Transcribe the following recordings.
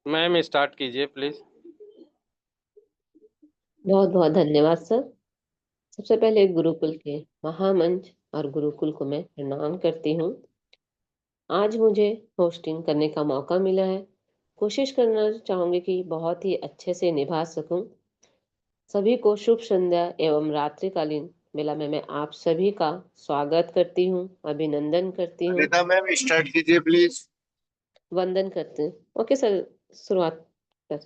Ma'am start कीजिए please. बहुत बहुत धन्यवाद सर। सबसे पहले गुरुकुल के महामंच और गुरुकुल को मैं प्रणाम करती हूँ। आज मुझे होस्टिंग करने का मौका मिला है। कोशिश करना चाहूंगी कि बहुत ही अच्छे से निभा सकूं। सभी को शुभ संध्या एवं रात्रिकालीन बेला में मैं आप सभी का स्वागत करती हूँ, अभिनंदन करती हूँ, अनिता मैम स्टार्ट कीजिए प्लीज। वंदन करती हूँ। ओके सर, शुरुआत कर।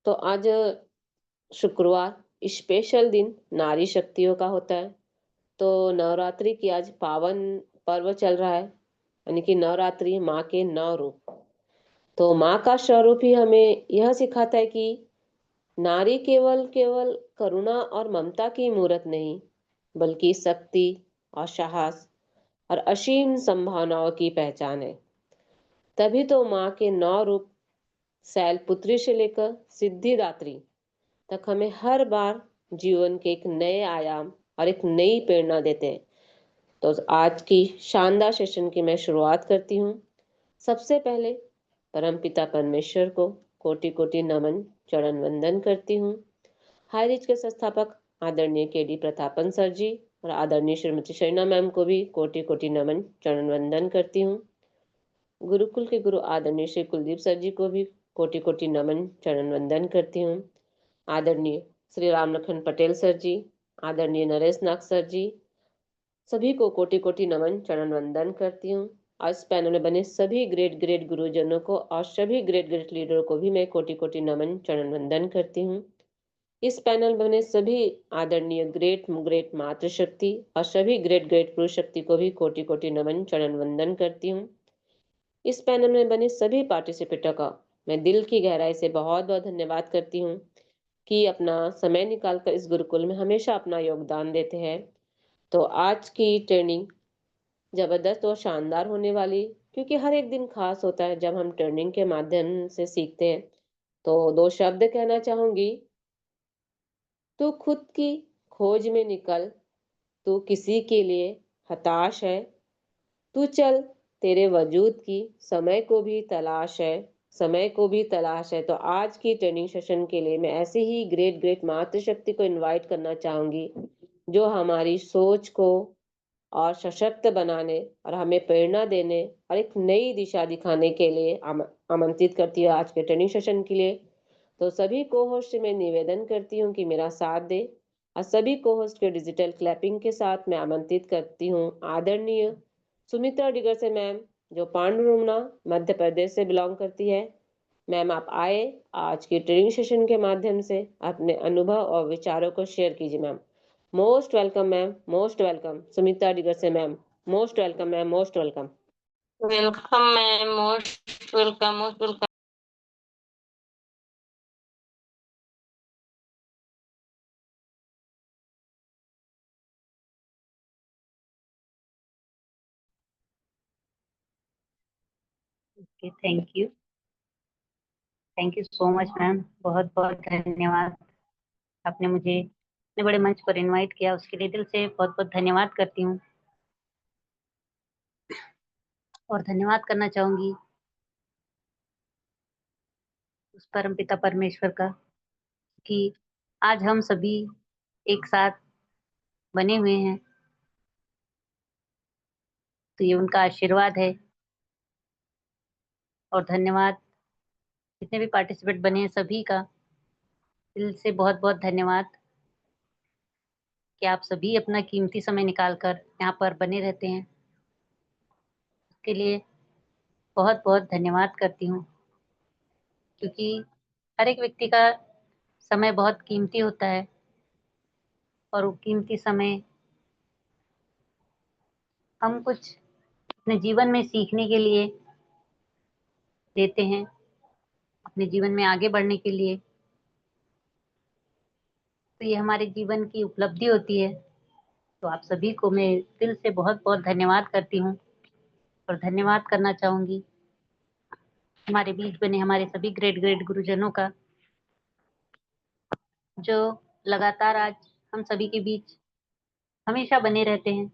तो आज शुक्रवार स्पेशल दिन नारी शक्तियों का होता है। तो नवरात्रि की आज पावन पर्व चल रहा है, यानी कि नवरात्रि माँ के 9 रूप। तो माँ का स्वरूप ही हमें यह सिखाता है कि नारी केवल केवल करुणा और ममता की मूर्त नहीं, बल्कि शक्ति और साहस और असीम संभावनाओं की पहचान है। तभी तो माँ के 9 रूप शैलपुत्री से लेकर सिद्धिदात्री तक हमें हर बार जीवन के एक नए आयाम और एक नई प्रेरणा देते हैं। तो आज की शानदार सेशन की मैं शुरुआत करती हूँ। सबसे पहले परमपिता परमेश्वर को कोटि कोटि नमन चरण वंदन करती हूँ। हाई रिच के संस्थापक आदरणीय के डी प्रतापन सर जी और आदरणीय श्रीमती शरीना मैम को भी कोटि कोटि नमन चरण वंदन करती हूँ। गुरुकुल के गुरु आदरणीय श्री कुलदीप सर जी को भी कोटि कोटि नमन चरण वंदन करती हूँ। आदरणीय श्री राम लखन पटेल सर जी, आदरणीय नरेश नाग सर जी, सभी को कोटि कोटि नमन चरण वंदन करती हूँ। आज पैनल में बने सभी ग्रेट ग्रेट गुरुजनों को और सभी ग्रेट ग्रेट लीडरों को भी मैं कोटि कोटि नमन चरण वंदन करती हूँ। इस पैनल में बने सभी आदरणीय ग्रेट ग्रेट मातृशक्ति और सभी ग्रेट ग्रेट पुरुष शक्ति को भी कोटि कोटि नमन चरण वंदन करती हूँ। इस पैनल में बने सभी पार्टिसिपेटरों का मैं दिल की गहराई से बहुत बहुत धन्यवाद करती हूँ कि अपना समय निकालकर इस गुरुकुल में हमेशा अपना योगदान देते हैं। तो आज की ट्रेनिंग जबरदस्त और शानदार होने वाली, क्योंकि हर एक दिन खास होता है जब हम ट्रेनिंग के माध्यम से सीखते हैं। तो 2 शब्द कहना चाहूंगी। तू खुद की खोज में निकल, तू किसी के लिए हताश है, तू चल, तेरे वजूद की समय को भी तलाश है, समय को भी तलाश है। तो आज की ट्रेनिंग सेशन के लिए मैं ऐसे ही ग्रेट ग्रेट मातृशक्ति को इनवाइट करना चाहूंगी, जो हमारी सोच को और सशक्त बनाने और हमें प्रेरणा देने और एक नई दिशा दिखाने के लिए आमंत्रित करती है आज के ट्रेनिंग सेशन के लिए। तो सभी को होस्ट से मैं निवेदन करती हूँ कि मेरा साथ दे, और सभी को होस्ट के डिजिटल क्लैपिंग के साथ मैं आमंत्रित करती हूँ आदरणीय सुमित्रा डिगर से मैम, जो पांडुरुमना मध्य प्रदेश से बिलोंग करती है। मैम आप आए, आज की ट्रेनिंग सेशन के माध्यम से अपने अनुभव और विचारों को शेयर कीजिए ma'am. Most welcome ma'am, most welcome Sumitra Digar से ma'am, most welcome ma'am, most welcome. Welcome ma'am, most welcome, most welcome. Okay, thank you so much ma'am. बहुत बहुत धन्यवाद, आपने मुझे इतने बड़े मंच पर इनवाइट किया, उसके लिए दिल से बहुत बहुत धन्यवाद करती हूँ। और धन्यवाद करना चाहूंगी उस परमपिता परमेश्वर का कि आज हम सभी एक साथ बने हुए हैं, तो ये उनका आशीर्वाद है। और धन्यवाद जितने भी पार्टिसिपेट बने हैं सभी का दिल से बहुत बहुत धन्यवाद कि आप सभी अपना कीमती समय निकालकर यहाँ पर बने रहते हैं। उसके लिए बहुत बहुत धन्यवाद करती हूँ, क्योंकि हर एक व्यक्ति का समय बहुत कीमती होता है और वो कीमती समय हम कुछ अपने जीवन में सीखने के लिए देते हैं, अपने जीवन में आगे बढ़ने के लिए। तो ये हमारे जीवन की उपलब्धि होती है। तो आप सभी को मैं दिल से बहुत बहुत धन्यवाद करती हूँ। और धन्यवाद करना चाहूंगी हमारे बीच बने हमारे सभी ग्रेट ग्रेट गुरुजनों का, जो लगातार आज हम सभी के बीच हमेशा बने रहते हैं,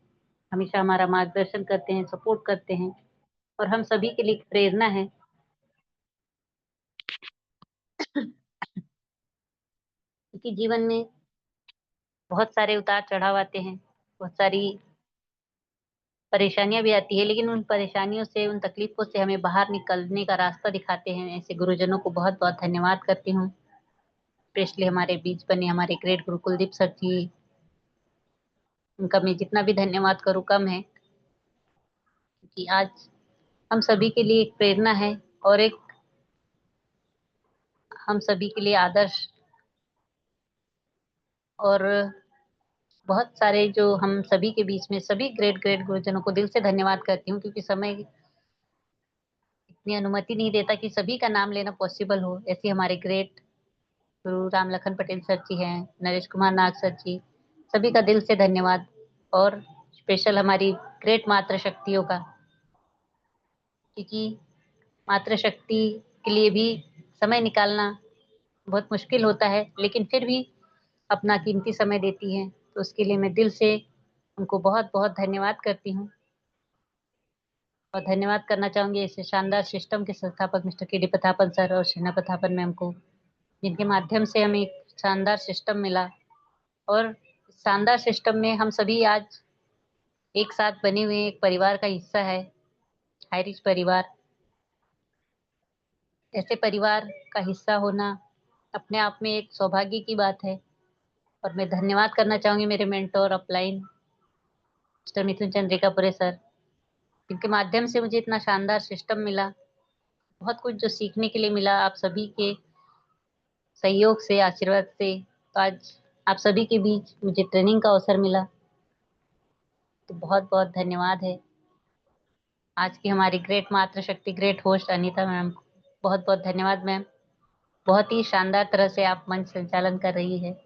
हमेशा हमारा मार्गदर्शन करते हैं, सपोर्ट करते हैं और हम सभी के लिए एक प्रेरणा है। क्योंकि जीवन में बहुत सारे उतार चढ़ाव आते हैं, बहुत सारी परेशानियां भी आती है, लेकिन उन परेशानियों से, उन तकलीफों से हमें बाहर निकलने का रास्ता दिखाते हैं। ऐसे गुरुजनों को बहुत बहुत धन्यवाद करती हूँ। स्पेशली हमारे बीच बने हमारे ग्रेट गुरु कुलदीप सर जी, उनका मैं जितना भी धन्यवाद करूँ कम है, क्योंकि आज हम सभी के लिए एक प्रेरणा है और एक हम सभी के लिए आदर्श और बहुत सारे जो हम सभी के बीच में सभी ग्रेट ग्रेट गुरुजनों को दिल से धन्यवाद करती हूँ, क्योंकि समय इतनी अनुमति नहीं देता कि सभी का नाम लेना पॉसिबल हो। ऐसे हमारे ग्रेट गुरु राम लखन पटेल सर जी हैं, नरेश कुमार नाग सर जी, सभी का दिल से धन्यवाद। और स्पेशल हमारी ग्रेट मातृशक्तियों का, क्योंकि मातृशक्ति के लिए भी समय निकालना बहुत मुश्किल होता है, लेकिन फिर भी अपना कीमती समय देती हैं, तो उसके लिए मैं दिल से उनको बहुत बहुत धन्यवाद करती हूँ। और धन्यवाद करना चाहूँगी इस शानदार सिस्टम के संस्थापक मिस्टर के डी प्रतापन सर और शना प्रतापन मैम को, जिनके माध्यम से हमें एक शानदार सिस्टम मिला। और शानदार सिस्टम में हम सभी आज एक साथ बने हुए एक परिवार का हिस्सा है, हाईरिच परिवार। ऐसे परिवार का हिस्सा होना अपने आप में एक सौभाग्य की बात है। और मैं धन्यवाद करना चाहूँगी मेरे मेंटोर अपलाइन मिस्टर मिथुन चंद्रिकापुरे सर, जिनके माध्यम से मुझे इतना शानदार सिस्टम मिला, बहुत कुछ जो सीखने के लिए मिला आप सभी के सहयोग से, आशीर्वाद से। तो आज आप सभी के बीच मुझे ट्रेनिंग का अवसर मिला, तो बहुत बहुत धन्यवाद है। आज की हमारी ग्रेट मातृशक्ति ग्रेट होस्ट अनीता मैम को बहुत बहुत धन्यवाद मैम, बहुत ही शानदार तरह से आप मंच संचालन कर रही है।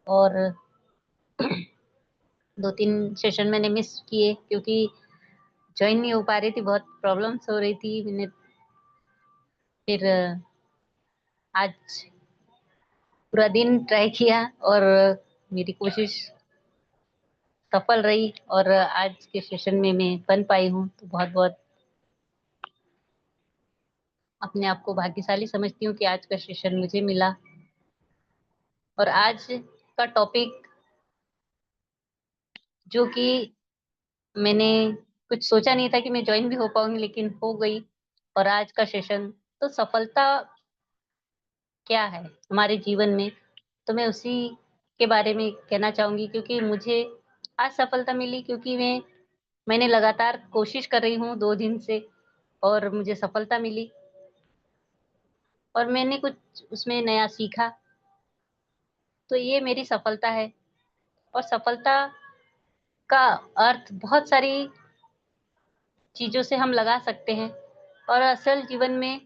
और 2-3 सेशन मैंने मिस किए क्योंकि ज्वाइन नहीं हो पा रही थी, बहुत प्रॉब्लम्स हो रही थी। मैंने फिर आज पूरा दिन ट्राई किया और मेरी कोशिश सफल रही और आज के सेशन में मैं बन पाई हूँ, तो बहुत बहुत अपने आप को भाग्यशाली समझती हूँ कि आज का सेशन मुझे मिला। और आज का टॉपिक जो कि मैंने कुछ सोचा नहीं था कि मैं ज्वाइन भी हो पाऊंगी, लेकिन हो गई। और आज का सेशन तो सफलता क्या है हमारे जीवन में, तो मैं उसी के बारे में कहना चाहूँगी। क्योंकि मुझे आज सफलता मिली क्योंकि मैंने लगातार कोशिश कर रही हूँ 2 दिन से और मुझे सफलता मिली और मैंने कुछ उसमें नया सीखा, तो ये मेरी सफलता है। और सफलता का अर्थ बहुत सारी चीज़ों से हम लगा सकते हैं। और असल जीवन में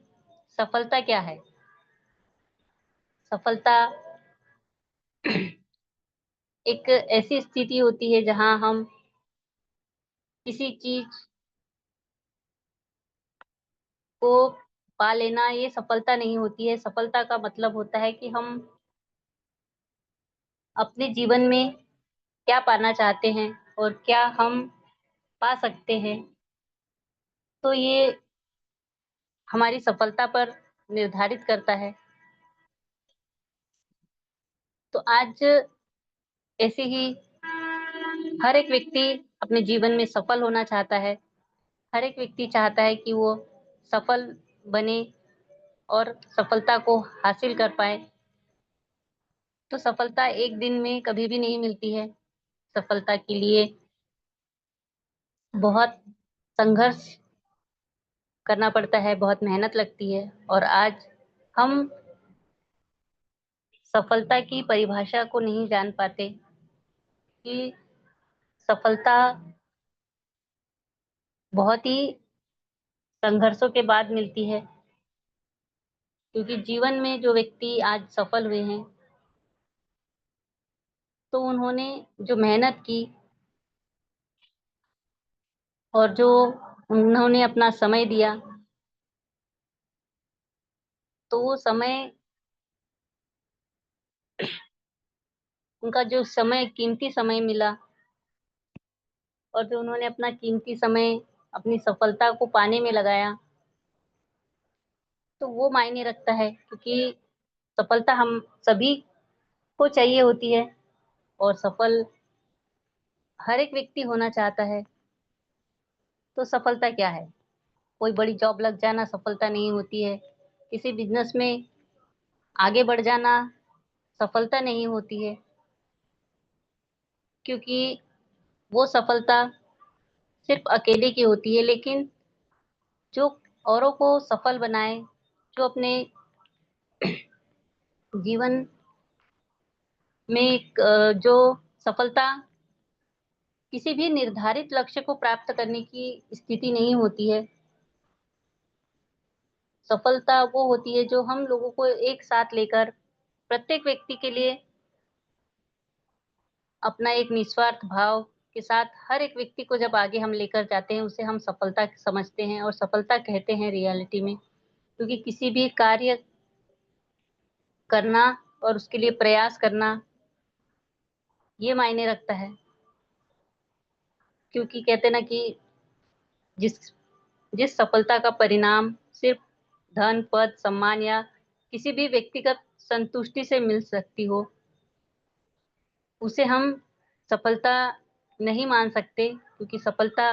सफलता क्या है? सफलता एक ऐसी स्थिति होती है जहाँ हम किसी चीज़ को पा लेना, ये सफलता नहीं होती है। सफलता का मतलब होता है कि हम अपने जीवन में क्या पाना चाहते हैं और क्या हम पा सकते हैं, तो ये हमारी सफलता पर निर्धारित करता है। तो आज ऐसे ही हर एक व्यक्ति अपने जीवन में सफल होना चाहता है। हर एक व्यक्ति चाहता है कि वो सफल बने और सफलता को हासिल कर पाए। तो सफलता एक दिन में कभी भी नहीं मिलती है। सफलता के लिए बहुत संघर्ष करना पड़ता है, बहुत मेहनत लगती है। और आज हम सफलता की परिभाषा को नहीं जान पाते कि सफलता बहुत ही संघर्षों के बाद मिलती है। क्योंकि जीवन में जो व्यक्ति आज सफल हुए हैं, तो उन्होंने जो मेहनत की और जो उन्होंने अपना समय दिया, तो वो समय, उनका जो समय कीमती समय मिला और जो उन्होंने अपना कीमती समय अपनी सफलता को पाने में लगाया, तो वो मायने रखता है। क्योंकि सफलता हम सभी को चाहिए होती है और सफल हर एक व्यक्ति होना चाहता है। तो सफलता क्या है? कोई बड़ी जॉब लग जाना सफलता नहीं होती है। किसी बिजनेस में आगे बढ़ जाना सफलता नहीं होती है, क्योंकि वो सफलता सिर्फ अकेले की होती है। लेकिन जो औरों को सफल बनाए, जो अपने जीवन में जो सफलता किसी भी निर्धारित लक्ष्य को प्राप्त करने की स्थिति नहीं होती है। सफलता वो होती है जो हम लोगों को एक साथ लेकर प्रत्येक व्यक्ति के लिए अपना एक निस्वार्थ भाव के साथ हर एक व्यक्ति को जब आगे हम लेकर जाते हैं, उसे हम सफलता समझते हैं और सफलता कहते हैं रियलिटी में। क्योंकि किसी भी कार्य करना और उसके लिए प्रयास करना ये मायने रखता है। क्योंकि कहते ना कि जिस जिस सफलता का परिणाम सिर्फ धन, पद, सम्मान या किसी भी व्यक्तिगत संतुष्टि से मिल सकती हो, उसे हम सफलता नहीं मान सकते। क्योंकि सफलता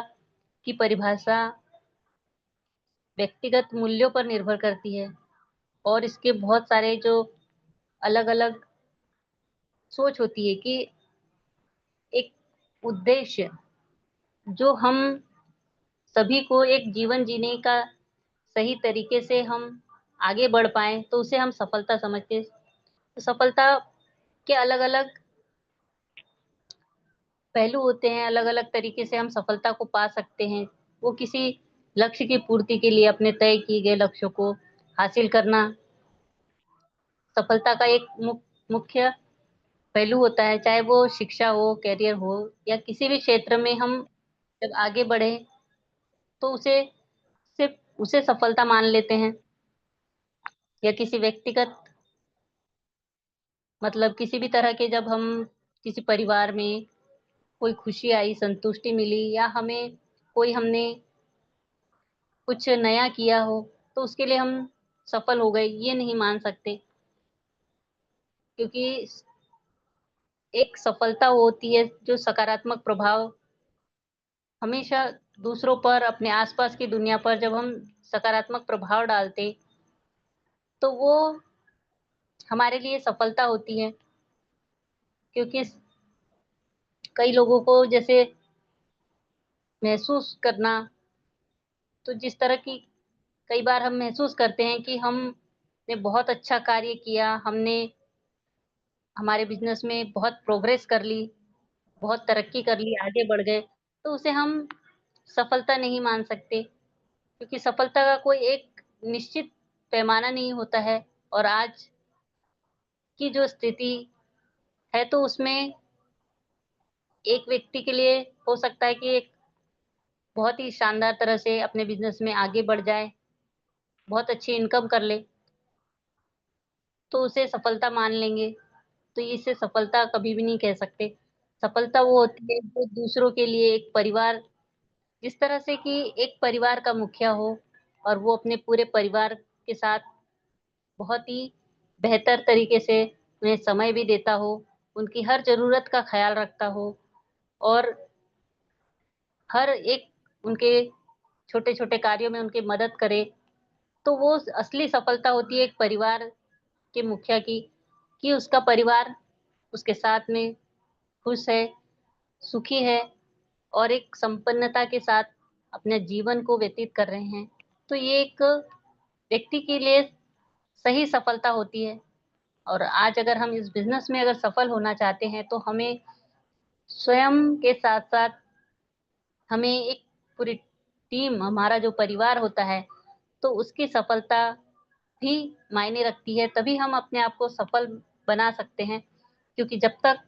की परिभाषा व्यक्तिगत मूल्यों पर निर्भर करती है और इसके बहुत सारे जो अलग-अलग सोच होती है कि एक उद्देश्य जो हम सभी को एक जीवन जीने का सही तरीके से हम आगे बढ़ पाएँ, तो उसे हम सफलता समझते हैं। तो सफलता के अलग-अलग पहलू होते हैं, अलग-अलग तरीके से हम सफलता को पा सकते हैं। वो किसी लक्ष्य की पूर्ति के लिए अपने तय किए गए लक्ष्यों को हासिल करना सफलता का एक मुख्य पहलू होता है। चाहे वो शिक्षा हो, करियर हो या किसी भी क्षेत्र में हम जब आगे बढ़े तो उसे सिर्फ उसे सफलता मान लेते हैं। या किसी व्यक्तिगत मतलब किसी भी तरह के जब हम किसी परिवार में कोई खुशी आई, संतुष्टि मिली या हमें कोई हमने कुछ नया किया हो, तो उसके लिए हम सफल हो गए, ये नहीं मान सकते। क्योंकि एक सफलता होती है जो सकारात्मक प्रभाव हमेशा दूसरों पर, अपने आसपास की दुनिया पर जब हम सकारात्मक प्रभाव डालते, तो वो हमारे लिए सफलता होती है। क्योंकि कई लोगों को जैसे महसूस करना, तो जिस तरह की कई बार हम महसूस करते हैं कि हमने बहुत अच्छा कार्य किया, हमने हमारे बिज़नेस में बहुत प्रोग्रेस कर ली, बहुत तरक्की कर ली, आगे बढ़ गए, तो उसे हम सफलता नहीं मान सकते। क्योंकि सफलता का कोई एक निश्चित पैमाना नहीं होता है और आज की जो स्थिति है, तो उसमें एक व्यक्ति के लिए हो सकता है कि एक बहुत ही शानदार तरह से अपने बिज़नेस में आगे बढ़ जाए, बहुत अच्छी इनकम कर ले, तो उसे सफलता मान लेंगे। तो इसे सफलता कभी भी नहीं कह सकते। सफलता वो होती है जो दूसरों के लिए एक परिवार जिस तरह से कि एक परिवार का मुखिया हो और वो अपने पूरे परिवार के साथ बहुत ही बेहतर तरीके से उन्हें समय भी देता हो, उनकी हर ज़रूरत का ख़्याल रखता हो और हर एक उनके छोटे-छोटे कार्यों में उनकी मदद करे, तो वो असली सफलता होती है एक परिवार के मुखिया की, कि उसका परिवार उसके साथ में खुश है, सुखी है और एक संपन्नता के साथ अपने जीवन को व्यतीत कर रहे हैं। तो ये एक व्यक्ति के लिए सही सफलता होती है। और आज अगर हम इस बिज़नेस में अगर सफल होना चाहते हैं, तो हमें स्वयं के साथ-साथ हमें एक पूरी टीम, हमारा जो परिवार होता है, तो उसकी सफलता भी मायने रखती है, तभी हम अपने आप को सफल बना सकते हैं। क्योंकि जब तक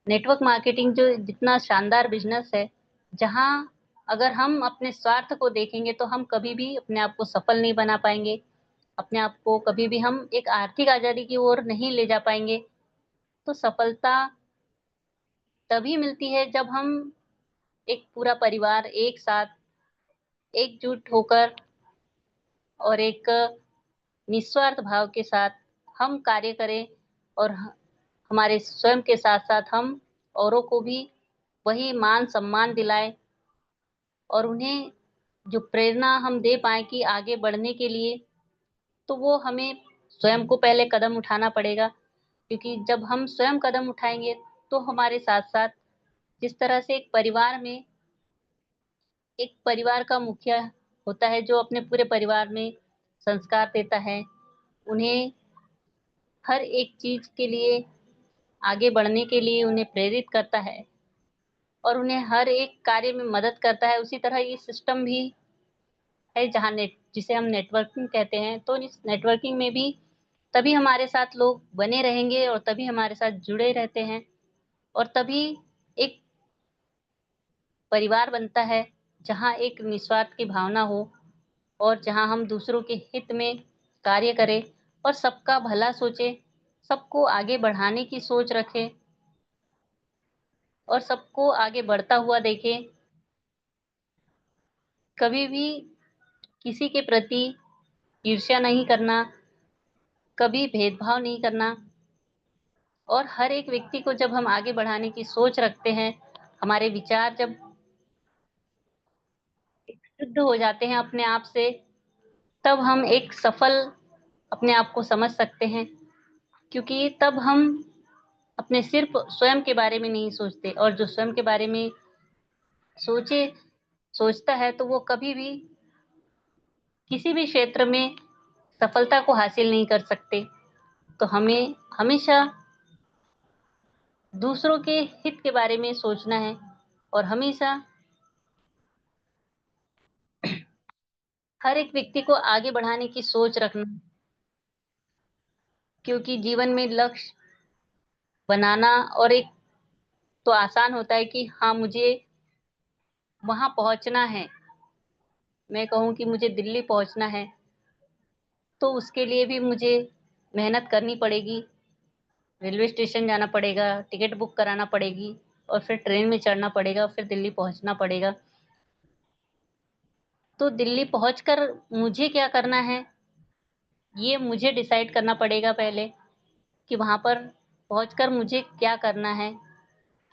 नेटवर्क मार्केटिंग जो जितना शानदार बिज़नेस है, जहाँ अगर हम अपने स्वार्थ को देखेंगे, तो हम कभी भी अपने आप को सफल नहीं बना पाएँगे। अपने आप को कभी भी हम एक आर्थिक आज़ादी की ओर नहीं ले जा पाएँगे। तो सफलता तभी मिलती है जब हम एक पूरा परिवार एक साथ एकजुट होकर और एक निस्वार्थ भाव के साथ हम कार्य करें और हमारे स्वयं के साथ साथ हम औरों को भी वही मान सम्मान दिलाएं और उन्हें जो प्रेरणा हम दे पाएं कि आगे बढ़ने के लिए, तो वो हमें स्वयं को पहले कदम उठाना पड़ेगा। क्योंकि जब हम स्वयं कदम उठाएंगे तो हमारे साथ साथ जिस तरह से एक परिवार का मुखिया होता है जो अपने पूरे परिवार में संस्कार देता है, उन्हें हर एक चीज के लिए आगे बढ़ने के लिए उन्हें प्रेरित करता है और उन्हें हर एक कार्य में मदद करता है, उसी तरह ये सिस्टम भी है जहाँ जिसे हम नेटवर्किंग कहते हैं। तो इस नेटवर्किंग में भी तभी हमारे साथ लोग बने रहेंगे और तभी हमारे साथ जुड़े रहते हैं और तभी एक परिवार बनता है जहाँ एक निस्वार्थ की भावना हो और जहाँ हम दूसरों के हित में कार्य करें और सबका भला सोचे, सबको आगे बढ़ाने की सोच रखें और सबको आगे बढ़ता हुआ देखें। कभी भी किसी के प्रति ईर्ष्या नहीं करना, कभी भेदभाव नहीं करना और हर एक व्यक्ति को जब हम आगे बढ़ाने की सोच रखते हैं, हमारे विचार जब शुद्ध हो जाते हैं अपने आप से, तब हम एक सफल अपने आप को समझ सकते हैं। क्योंकि तब हम अपने सिर्फ स्वयं के बारे में नहीं सोचते और जो स्वयं के बारे में सोचता है तो वो कभी भी किसी भी क्षेत्र में सफलता को हासिल नहीं कर सकते। तो हमें हमेशा दूसरों के हित के बारे में सोचना है और हमेशा हर एक व्यक्ति को आगे बढ़ाने की सोच रखना। क्योंकि जीवन में लक्ष्य बनाना और एक तो आसान होता है कि हाँ मुझे वहां पहुंचना है, मैं कहूँ कि मुझे दिल्ली पहुंचना है तो उसके लिए भी मुझे मेहनत करनी पड़ेगी, रेलवे स्टेशन जाना पड़ेगा, टिकट बुक कराना पड़ेगी और फिर ट्रेन में चढ़ना पड़ेगा, फिर दिल्ली पहुंचना पड़ेगा। तो दिल्ली पहुंचकर मुझे क्या करना है ये मुझे डिसाइड करना पड़ेगा पहले कि वहां पर पहुंचकर मुझे क्या करना है,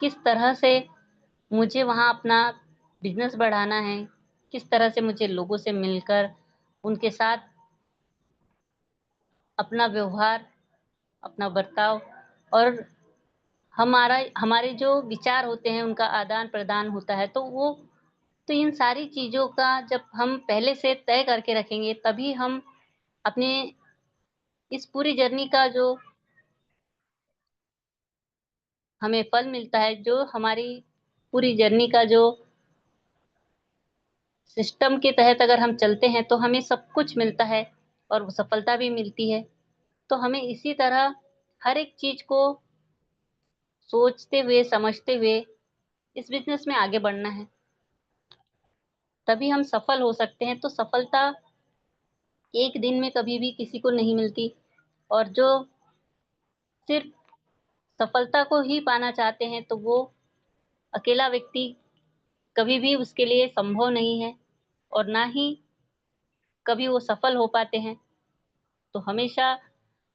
किस तरह से मुझे वहां अपना बिजनेस बढ़ाना है, किस तरह से मुझे लोगों से मिलकर उनके साथ अपना व्यवहार, अपना बर्ताव और हमारे जो विचार होते हैं उनका आदान प्रदान होता है। तो इन सारी चीजों का जब हम पहले से तय करके रखेंगे तभी हम अपने इस पूरी जर्नी का जो हमें फल मिलता है, जो हमारी पूरी जर्नी का जो सिस्टम के तहत अगर हम चलते हैं तो हमें सब कुछ मिलता है और सफलता भी मिलती है। तो हमें इसी तरह हर एक चीज को सोचते हुए समझते हुए इस बिजनेस में आगे बढ़ना है, तभी हम सफल हो सकते हैं। तो सफलता एक दिन में कभी भी किसी को नहीं मिलती और जो सिर्फ सफलता को ही पाना चाहते हैं तो वो अकेला व्यक्ति कभी भी उसके लिए संभव नहीं है और ना ही कभी वो सफल हो पाते हैं। तो हमेशा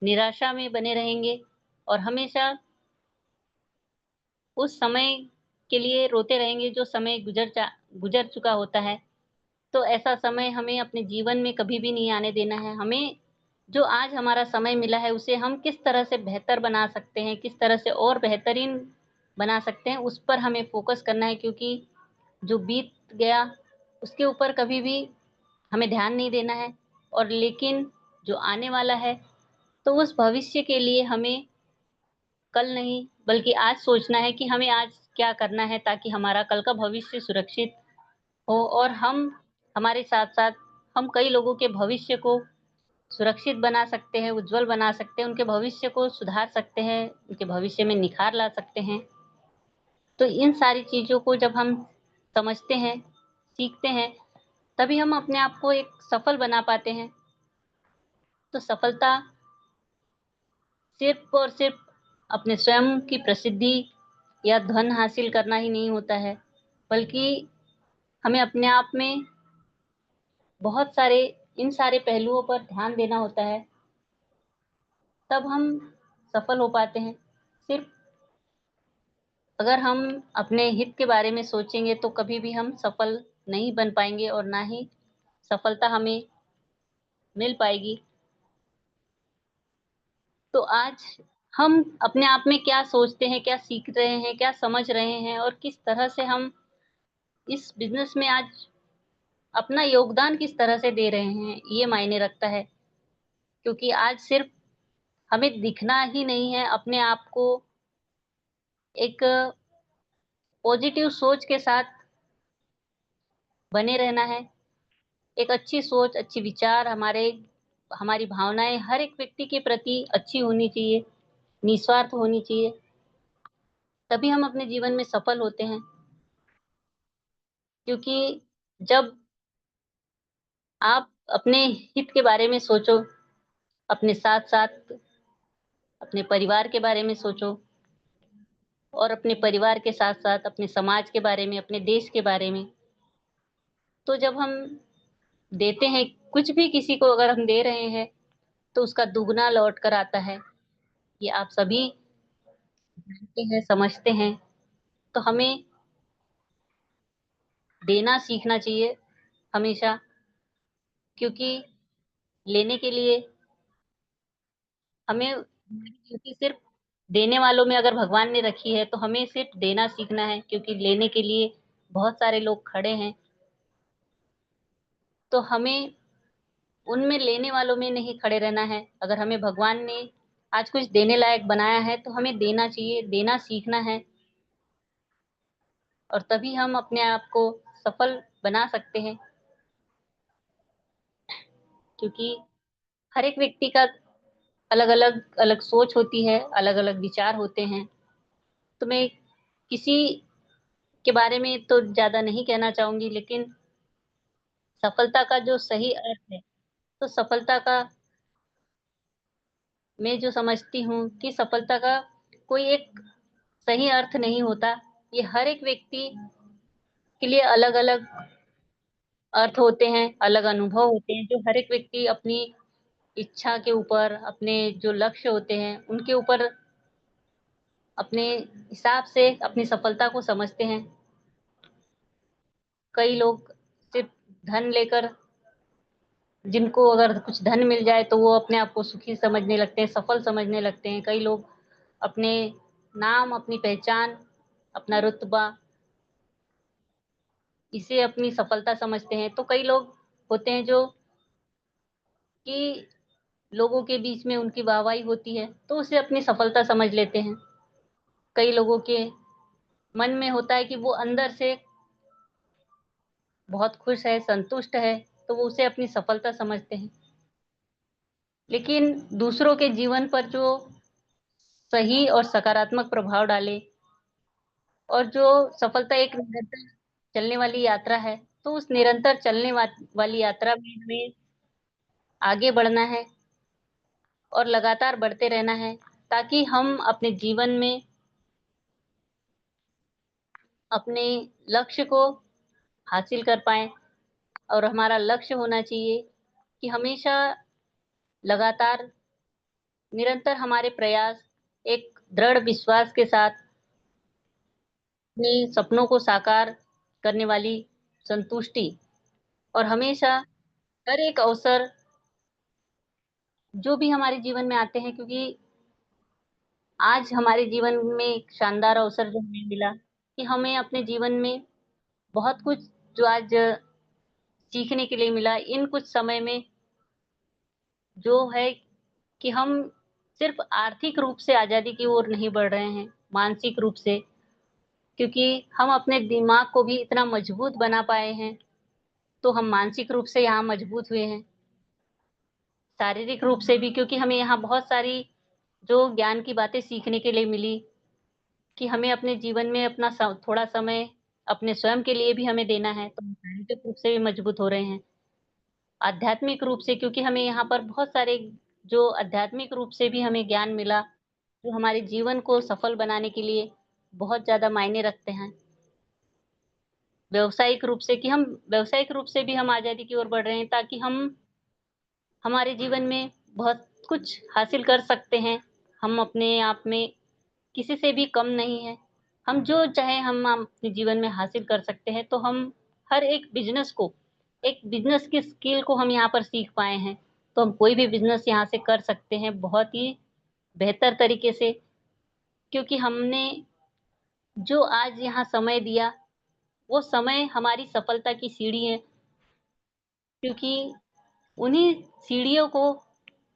निराशा में बने रहेंगे और हमेशा उस समय के लिए रोते रहेंगे जो समय गुजर चुका होता है। तो ऐसा समय हमें अपने जीवन में कभी भी नहीं आने देना है। हमें जो आज हमारा समय मिला है उसे हम किस तरह से बेहतर बना सकते हैं, किस तरह से और बेहतरीन बना सकते हैं, उस पर हमें फोकस करना है। क्योंकि जो बीत गया उसके ऊपर कभी भी हमें ध्यान नहीं देना है और लेकिन जो आने वाला है तो उस भविष्य के लिए हमें कल नहीं बल्कि आज सोचना है कि हमें आज क्या करना है ताकि हमारा कल का भविष्य सुरक्षित हो और हम हमारे साथ साथ हम कई लोगों के भविष्य को सुरक्षित बना सकते हैं, उज्जवल बना सकते हैं, उनके भविष्य को सुधार सकते हैं, उनके भविष्य में निखार ला सकते हैं। तो इन सारी चीज़ों को जब हम समझते हैं, सीखते हैं, तभी हम अपने आप को एक सफल बना पाते हैं। तो सफलता सिर्फ और सिर्फ अपने स्वयं की प्रसिद्धि या धन हासिल करना ही नहीं होता है, बल्कि हमें अपने आप में बहुत सारे इन सारे पहलुओं पर ध्यान देना होता है। तब हम सफल हो पाते हैं। सिर्फ अगर हम अपने हित के बारे में सोचेंगे तो कभी भी हम सफल नहीं बन पाएंगे और ना ही सफलता हमें मिल पाएगी। तो आज हम अपने आप में क्या सोचते हैं, क्या सीख रहे हैं, क्या समझ रहे हैं और किस तरह से हम इस बिजनेस में आज अपना योगदान किस तरह से दे रहे हैं, ये मायने रखता है। क्योंकि आज सिर्फ हमें दिखना ही नहीं है, अपने आप को एक पॉजिटिव सोच के साथ बने रहना है। एक अच्छी सोच, अच्छी विचार, हमारी भावनाएं हर एक व्यक्ति के प्रति अच्छी होनी चाहिए, निस्वार्थ होनी चाहिए। तभी हम अपने जीवन में सफल होते हैं। क्योंकि जब आप अपने हित के बारे में सोचो, अपने साथ साथ अपने परिवार के बारे में सोचो और अपने परिवार के साथ साथ अपने समाज के बारे में, अपने देश के बारे में, तो जब हम देते हैं कुछ भी, किसी को अगर हम दे रहे हैं तो उसका दुगना लौट कर आता है। ये आप सभी जानते हैं, समझते हैं। तो हमें देना सीखना चाहिए हमेशा। क्योंकि लेने के लिए हमें ड्यूटी सिर्फ देने वालों में अगर भगवान ने रखी है तो हमें सिर्फ देना सीखना है। क्योंकि लेने के लिए बहुत सारे लोग खड़े हैं, तो हमें उनमें लेने वालों में नहीं खड़े रहना है। अगर हमें भगवान ने आज कुछ देने लायक बनाया है तो हमें देना चाहिए, देना सीखना है। और तभी हम अपने आप को सफल बना सकते हैं। क्योंकि हर एक व्यक्ति का अलग अलग अलग सोच होती है, अलग अलग विचार होते हैं। तो मैं किसी के बारे में तो ज़्यादा नहीं कहना चाहूँगी, लेकिन सफलता का जो सही अर्थ है, तो सफलता का मैं जो समझती हूँ कि सफलता का कोई एक सही अर्थ नहीं होता। ये हर एक व्यक्ति के लिए अलग अलग अर्थ होते हैं, अलग अनुभव होते हैं, जो हर एक व्यक्ति अपनी इच्छा के ऊपर, अपने जो लक्ष्य होते हैं उनके ऊपर अपने हिसाब से अपनी सफलता को समझते हैं। कई लोग सिर्फ धन लेकर, जिनको अगर कुछ धन मिल जाए तो वो अपने आप को सुखी समझने लगते हैं, सफल समझने लगते हैं। कई लोग अपने नाम, अपनी पहचान, अपना रुतबा, इसे अपनी सफलता समझते हैं। तो कई लोग होते हैं जो कि लोगों के बीच में उनकी वाहवाही होती है तो उसे अपनी सफलता समझ लेते हैं। कई लोगों के मन में होता है कि वो अंदर से बहुत खुश है, संतुष्ट है, तो वो उसे अपनी सफलता समझते हैं। लेकिन दूसरों के जीवन पर जो सही और सकारात्मक प्रभाव डाले और जो सफलता एक निरंतर चलने वाली यात्रा है, तो उस निरंतर चलने वाली यात्रा में हमें आगे बढ़ना है और लगातार बढ़ते रहना है, ताकि हम अपने जीवन में अपने लक्ष्य को हासिल कर पाएं। और हमारा लक्ष्य होना चाहिए कि हमेशा लगातार निरंतर हमारे प्रयास एक दृढ़ विश्वास के साथ अपने सपनों को साकार करने वाली संतुष्टि, और हमेशा हर एक अवसर जो भी हमारे जीवन में आते हैं, क्योंकि आज हमारे जीवन में एक शानदार अवसर जो हमें मिला कि हमें अपने जीवन में बहुत कुछ जो आज सीखने के लिए मिला। इन कुछ समय में जो है कि हम सिर्फ आर्थिक रूप से आज़ादी की ओर नहीं बढ़ रहे हैं, मानसिक रूप से, क्योंकि हम अपने दिमाग को भी इतना मजबूत बना पाए हैं, तो हम मानसिक रूप से यहाँ मजबूत हुए हैं। शारीरिक रूप से भी, क्योंकि हमें यहाँ बहुत सारी जो ज्ञान की बातें सीखने के लिए मिली कि हमें अपने जीवन में अपना थोड़ा समय अपने स्वयं के लिए भी हमें देना है, तो हम शारीरिक रूप से भी मजबूत हो रहे हैं। आध्यात्मिक रूप से, क्योंकि हमें यहाँ पर बहुत सारे जो आध्यात्मिक रूप से भी हमें ज्ञान मिला, जो हमारे जीवन को सफल बनाने के लिए बहुत ज़्यादा मायने रखते हैं। व्यावसायिक रूप से, कि हम व्यावसायिक रूप से भी हम आज़ादी की ओर बढ़ रहे हैं, ताकि हम हमारे जीवन में बहुत कुछ हासिल कर सकते हैं। हम अपने आप में किसी से भी कम नहीं हैं। हम जो चाहें हम अपने जीवन में हासिल कर सकते हैं। तो हम हर एक बिज़नेस की स्किल को हम यहाँ पर सीख पाए हैं। तो हम कोई भी बिज़नेस यहाँ से कर सकते हैं बहुत ही बेहतर तरीके से, क्योंकि हमने जो आज यहाँ समय दिया, वो समय हमारी सफलता की सीढ़ी है। क्योंकि उन्हीं सीढ़ियों को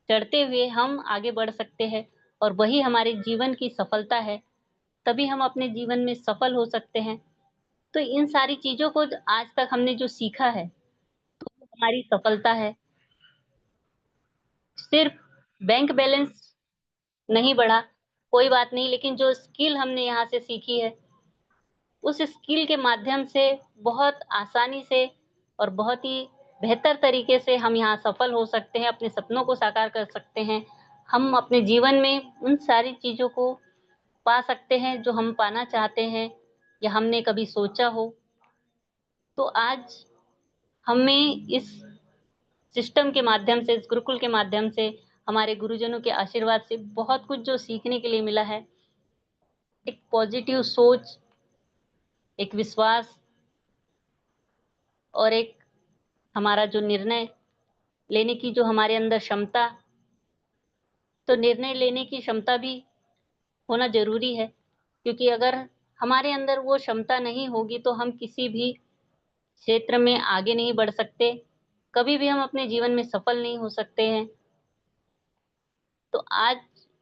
चढ़ते हुए हम आगे बढ़ सकते हैं और वही हमारे जीवन की सफलता है। तभी हम अपने जीवन में सफल हो सकते हैं। तो इन सारी चीज़ों को आज तक हमने जो सीखा है, तो वो हमारी सफलता है। सिर्फ बैंक बैलेंस नहीं बढ़ा, कोई बात नहीं, लेकिन जो स्किल हमने यहाँ से सीखी है, उस स्किल के माध्यम से बहुत आसानी से और बहुत ही बेहतर तरीके से हम यहाँ सफल हो सकते हैं, अपने सपनों को साकार कर सकते हैं। हम अपने जीवन में उन सारी चीज़ों को पा सकते हैं जो हम पाना चाहते हैं या हमने कभी सोचा हो। तो आज हमें इस सिस्टम के माध्यम से, इस गुरुकुल के माध्यम से, हमारे गुरुजनों के आशीर्वाद से बहुत कुछ जो सीखने के लिए मिला है। एक पॉजिटिव सोच, एक विश्वास और एक हमारा जो निर्णय लेने की जो हमारे अंदर क्षमता, तो निर्णय लेने की क्षमता भी होना ज़रूरी है। क्योंकि अगर हमारे अंदर वो क्षमता नहीं होगी तो हम किसी भी क्षेत्र में आगे नहीं बढ़ सकते, कभी भी हम अपने जीवन में सफल नहीं हो सकते हैं। तो आज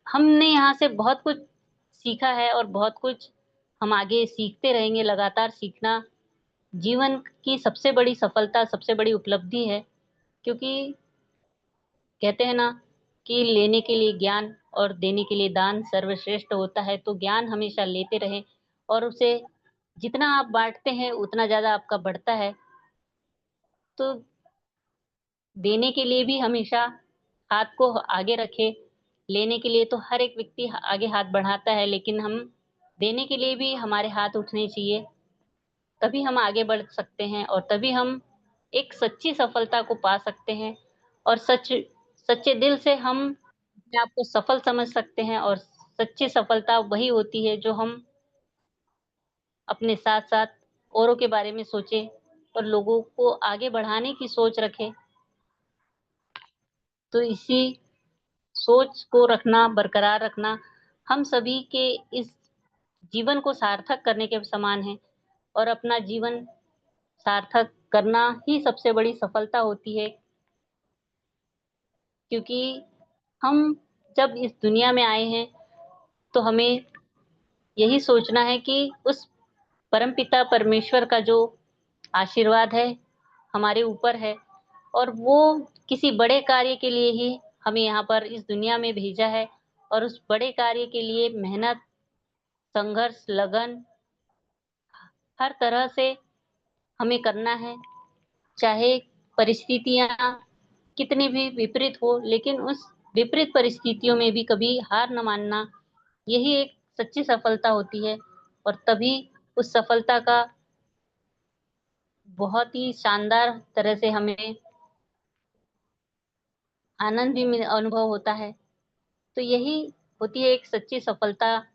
हमने यहाँ से बहुत कुछ सीखा है और बहुत कुछ हम आगे सीखते रहेंगे। लगातार सीखना जीवन की सबसे बड़ी सफलता, सबसे बड़ी उपलब्धि है। क्योंकि कहते हैं ना कि लेने के लिए ज्ञान और देने के लिए दान सर्वश्रेष्ठ होता है। तो ज्ञान हमेशा लेते रहें और उसे जितना आप बाँटते हैं उतना ज़्यादा आपका बढ़ता है। तो देने के लिए भी हमेशा हाथ को आगे रखें। लेने के लिए तो हर एक व्यक्ति आगे हाथ बढ़ाता है, लेकिन हम देने के लिए भी हमारे हाथ उठने चाहिए। तभी हम आगे बढ़ सकते हैं और तभी हम एक सच्ची सफलता को पा सकते हैं। और सच्चे दिल से हम अपने आप को सफल समझ सकते हैं। और सच्ची सफलता वही होती है जो हम अपने साथ-साथ औरों के बारे में सोचें और लोगों को आगे बढ़ाने की सोच रखें। तो इसी सोच को रखना, बरकरार रखना हम सभी के इस जीवन को सार्थक करने के समान है। और अपना जीवन सार्थक करना ही सबसे बड़ी सफलता होती है। क्योंकि हम जब इस दुनिया में आए हैं, तो हमें यही सोचना है कि उस परमपिता परमेश्वर का जो आशीर्वाद है, हमारे ऊपर है और वो किसी बड़े कार्य के लिए ही हमें यहाँ पर इस दुनिया में भेजा है। और उस बड़े कार्य के लिए मेहनत, संघर्ष, लगन हर तरह से हमें करना है। चाहे परिस्थितियाँ कितनी भी विपरीत हो, लेकिन उस विपरीत परिस्थितियों में भी कभी हार न मानना, यही एक सच्ची सफलता होती है। और तभी उस सफलता का बहुत ही शानदार तरह से हमें आनंद भी अनुभव होता है। तो यही होती है एक सच्ची सफलता,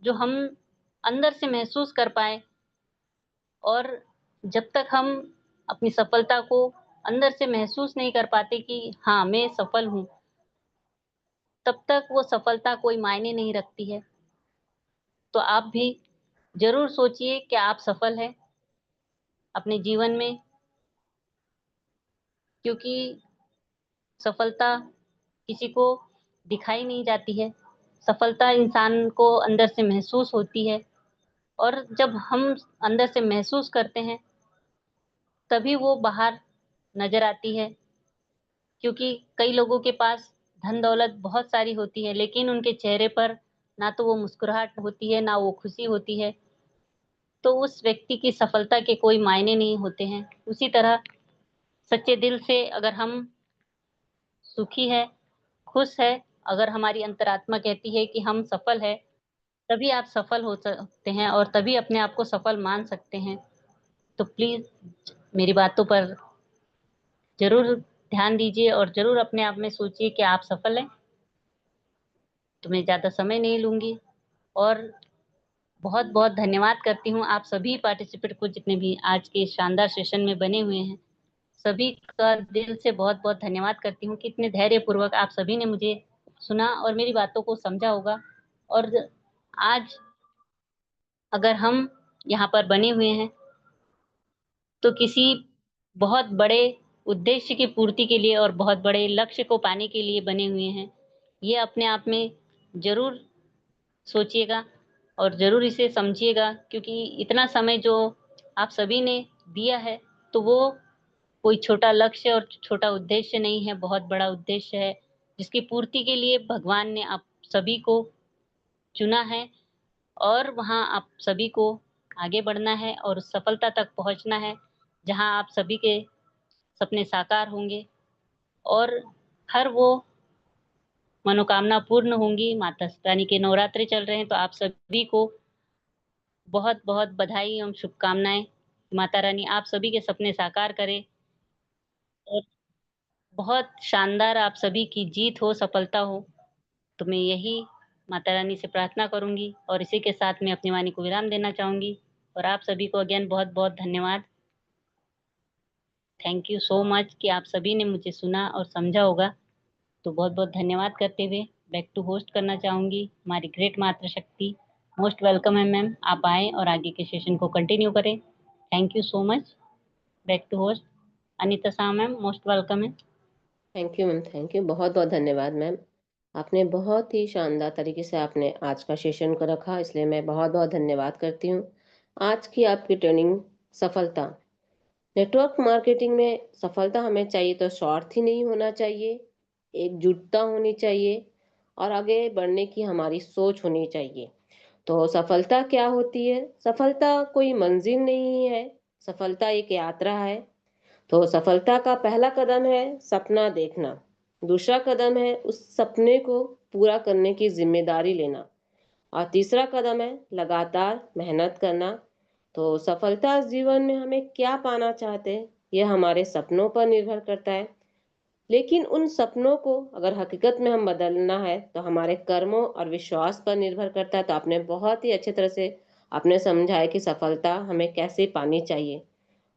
जो हम अंदर से महसूस कर पाए। और जब तक हम अपनी सफलता को अंदर से महसूस नहीं कर पाते कि हाँ, मैं सफल हूँ, तब तक वो सफलता कोई मायने नहीं रखती है। तो आप भी ज़रूर सोचिए कि आप सफल हैं अपने जीवन में। क्योंकि सफलता किसी को दिखाई नहीं जाती है। सफलता इंसान को अंदर से महसूस होती है। और जब हम अंदर से महसूस करते हैं, तभी वो बाहर नज़र आती है। क्योंकि कई लोगों के पास धन-दौलत बहुत सारी होती है, लेकिन उनके चेहरे पर ना तो वो मुस्कुराहट होती है, ना वो खुशी होती है। तो उस व्यक्ति की सफलता के कोई मायने नहीं होते हैं। उसी तरह सच्चे दिल से अगर हम सुखी हैं, खुश है, अगर हमारी अंतरात्मा कहती है कि हम सफल हैं, तभी आप सफल हो सकते हैं और तभी अपने आप को सफल मान सकते हैं। तो प्लीज़ मेरी बातों पर ज़रूर ध्यान दीजिए और ज़रूर अपने आप में सोचिए कि आप सफल हैं। तो मैं ज़्यादा समय नहीं लूँगी और बहुत-बहुत धन्यवाद करती हूँ आप सभी पार्टिसिपेंट को जितने भी आज के शानदार सेशन में बने हुए हैं। सभी का दिल से बहुत-बहुत धन्यवाद करती हूँ कि इतने धैर्यपूर्वक आप सभी ने मुझे सुना और मेरी बातों को समझा होगा। और आज अगर हम यहाँ पर बने हुए हैं तो किसी बहुत बड़े उद्देश्य की पूर्ति के लिए और बहुत बड़े लक्ष्य को पाने के लिए बने हुए हैं। ये अपने आप में ज़रूर सोचिएगा और ज़रूर इसे समझिएगा, क्योंकि इतना समय जो आप सभी ने दिया है तो वो कोई छोटा लक्ष्य और छोटा उद्देश्य नहीं है, बहुत बड़ा उद्देश्य है जिसकी पूर्ति के लिए भगवान ने आप सभी को चुना है और वहाँ आप सभी को आगे बढ़ना है और उस सफलता तक पहुँचना है जहाँ आप सभी के सपने साकार होंगे और हर वो मनोकामना पूर्ण होंगी। माता रानी के नवरात्रि चल रहे हैं तो आप सभी को बहुत-बहुत बधाई एवं शुभकामनाएँ। माता रानी आप सभी के सपने साकार करे और बहुत शानदार आप सभी की जीत हो, सफलता हो। तो मैं यही माता रानी से प्रार्थना करूँगी और इसी के साथ मैं अपनी वाणी को विराम देना चाहूँगी और आप सभी को अगेन बहुत-बहुत धन्यवाद। थैंक यू सो मच कि आप सभी ने मुझे सुना और समझा होगा। तो बहुत-बहुत धन्यवाद करते हुए बैक टू होस्ट करना चाहूँगी हमारी ग्रेट मातृशक्ति। मोस्ट वेलकम है मैम, आप आएँ और आगे के सेशन को कंटिन्यू करें। Thank you so much. Back to host Anita Shah ma'am, most welcome है। Thank you ma'am, thank you, बहुत बहुत धन्यवाद मैम। आपने बहुत ही शानदार तरीके से आपने आज का सेशन को रखा, इसलिए मैं बहुत बहुत धन्यवाद करती हूँ। आज की आपकी ट्रेनिंग सफलता, नेटवर्क मार्केटिंग में सफलता हमें चाहिए तो स्वार्थ ही नहीं होना चाहिए, एकजुटता होनी चाहिए और आगे बढ़ने की हमारी सोच होनी चाहिए। तो सफलता क्या होती है? सफलता कोई मंजिल नहीं है, सफलता एक यात्रा है। तो सफलता का पहला कदम है सपना देखना, दूसरा कदम है उस सपने को पूरा करने की जिम्मेदारी लेना और तीसरा कदम है लगातार मेहनत करना। तो सफलता जीवन में हमें क्या पाना चाहते हैं यह हमारे सपनों पर निर्भर करता है, लेकिन उन सपनों को अगर हकीकत में हम बदलना है तो हमारे कर्मों और विश्वास पर निर्भर करता है। तो आपने बहुत ही अच्छे तरह से आपने समझाया कि सफलता हमें कैसे पानी चाहिए।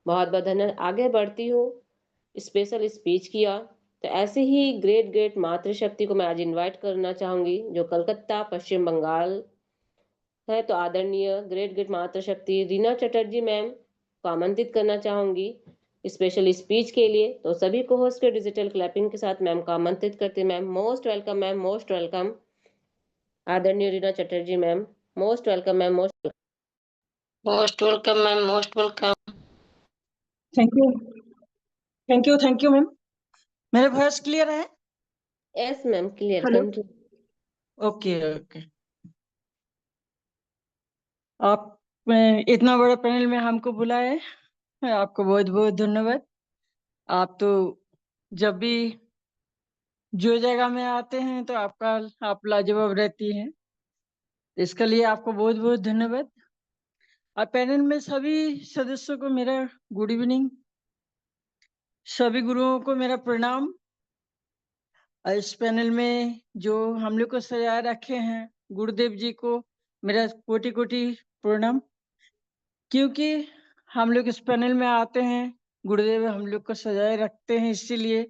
बहुत बहुत धन्यवाद। आगे बढ़ती हूँ स्पेशल स्पीच किया तो ऐसे ही ग्रेट ग्रेट मातृशक्ति को मैं आज इनवाइट करना चाहूंगी जो कलकत्ता पश्चिम बंगाल है। तो आदरणीय ग्रेट ग्रेट मातृशक्ति रीना चटर्जी मैम को आमंत्रित करना चाहूंगी स्पेशल स्पीच के लिए। तो सभी को होस्ट के डिजिटल क्लैपिंग के साथ मैम को आमंत्रित करते ma'am, most welcome ma'am, most welcome. आदरणीय Rina Chatterjee ma'am, most welcome ma'am, most most welcome ma'am, most welcome. Thank you, thank you, thank you ma'am. मेरे वॉइस क्लियर है? Yes ma'am, clear. Hello, okay okay. आप इतना बड़ा panel में हमको बुलाए, आपको बहुत बहुत धन्यवाद। आप तो जब भी जो जगह में आते हैं तो आप लाजवाब रहती हैं, इसके लिए आपको बहुत बहुत धन्यवाद। और पैनल में सभी सदस्यों को मेरा गुड इवनिंग, सभी गुरुओं को मेरा प्रणाम। और इस पैनल में जो हम लोग को सजाए रखे हैं गुरुदेव जी को मेरा कोटि कोटि प्रणाम, क्योंकि हम लोग इस पैनल में आते हैं, गुरुदेव हम लोग को सजाए रखते हैं, इसीलिए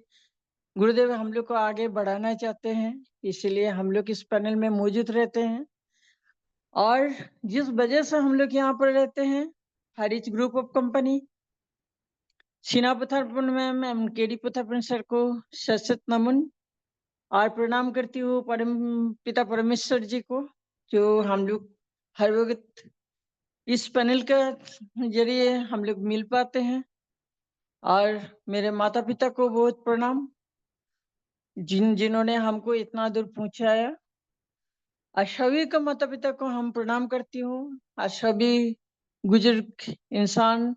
गुरुदेव हम लोग को आगे बढ़ाना चाहते हैं, इसीलिए हम लोग इस पैनल में मौजूद रहते हैं। और जिस वजह से हम लोग यहाँ पर रहते हैं, हरीज ग्रुप ऑफ कंपनी, सीना पथरपुन मैम एम केडी पथरपुन सर को सशत नमन और प्रणाम करती हूँ परम पिता परमेश्वर जी को, जो हम लोग हर वक्त इस पैनल के जरिए हम लोग मिल पाते हैं। और मेरे माता पिता को बहुत प्रणाम, जिन्होंने हमको इतना दूर पहुंचाया। और सभी को माता पिता को हम प्रणाम करती हूँ और सभी बुजुर्ग इंसान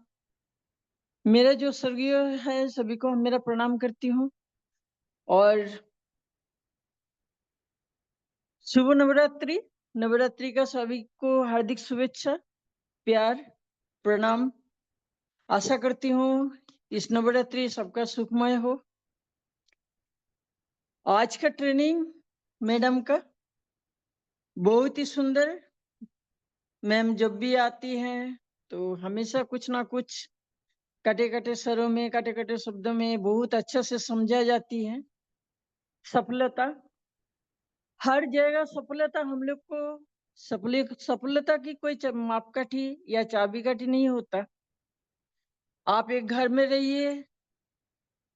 मेरे जो स्वर्गीय है सभी को मेरा प्रणाम करती हूँ। और शुभ नवरात्रि, नवरात्रि का सभी को हार्दिक शुभेच्छा, प्यार, प्रणाम। आशा करती हूँ इस नवरात्रि सबका सुखमय हो आज का ट्रेनिंग मैडम का बहुत ही सुंदर। मैम जब भी आती हैं तो हमेशा कुछ ना कुछ कटे कटे स्वरों में, कटे कटे शब्दों में बहुत अच्छा से समझा जाती है। सफलता हर जगह, सफलता हम लोग को सफलता की कोई मापकाठी या चाबीकाठी नहीं होता। आप एक घर में रहिए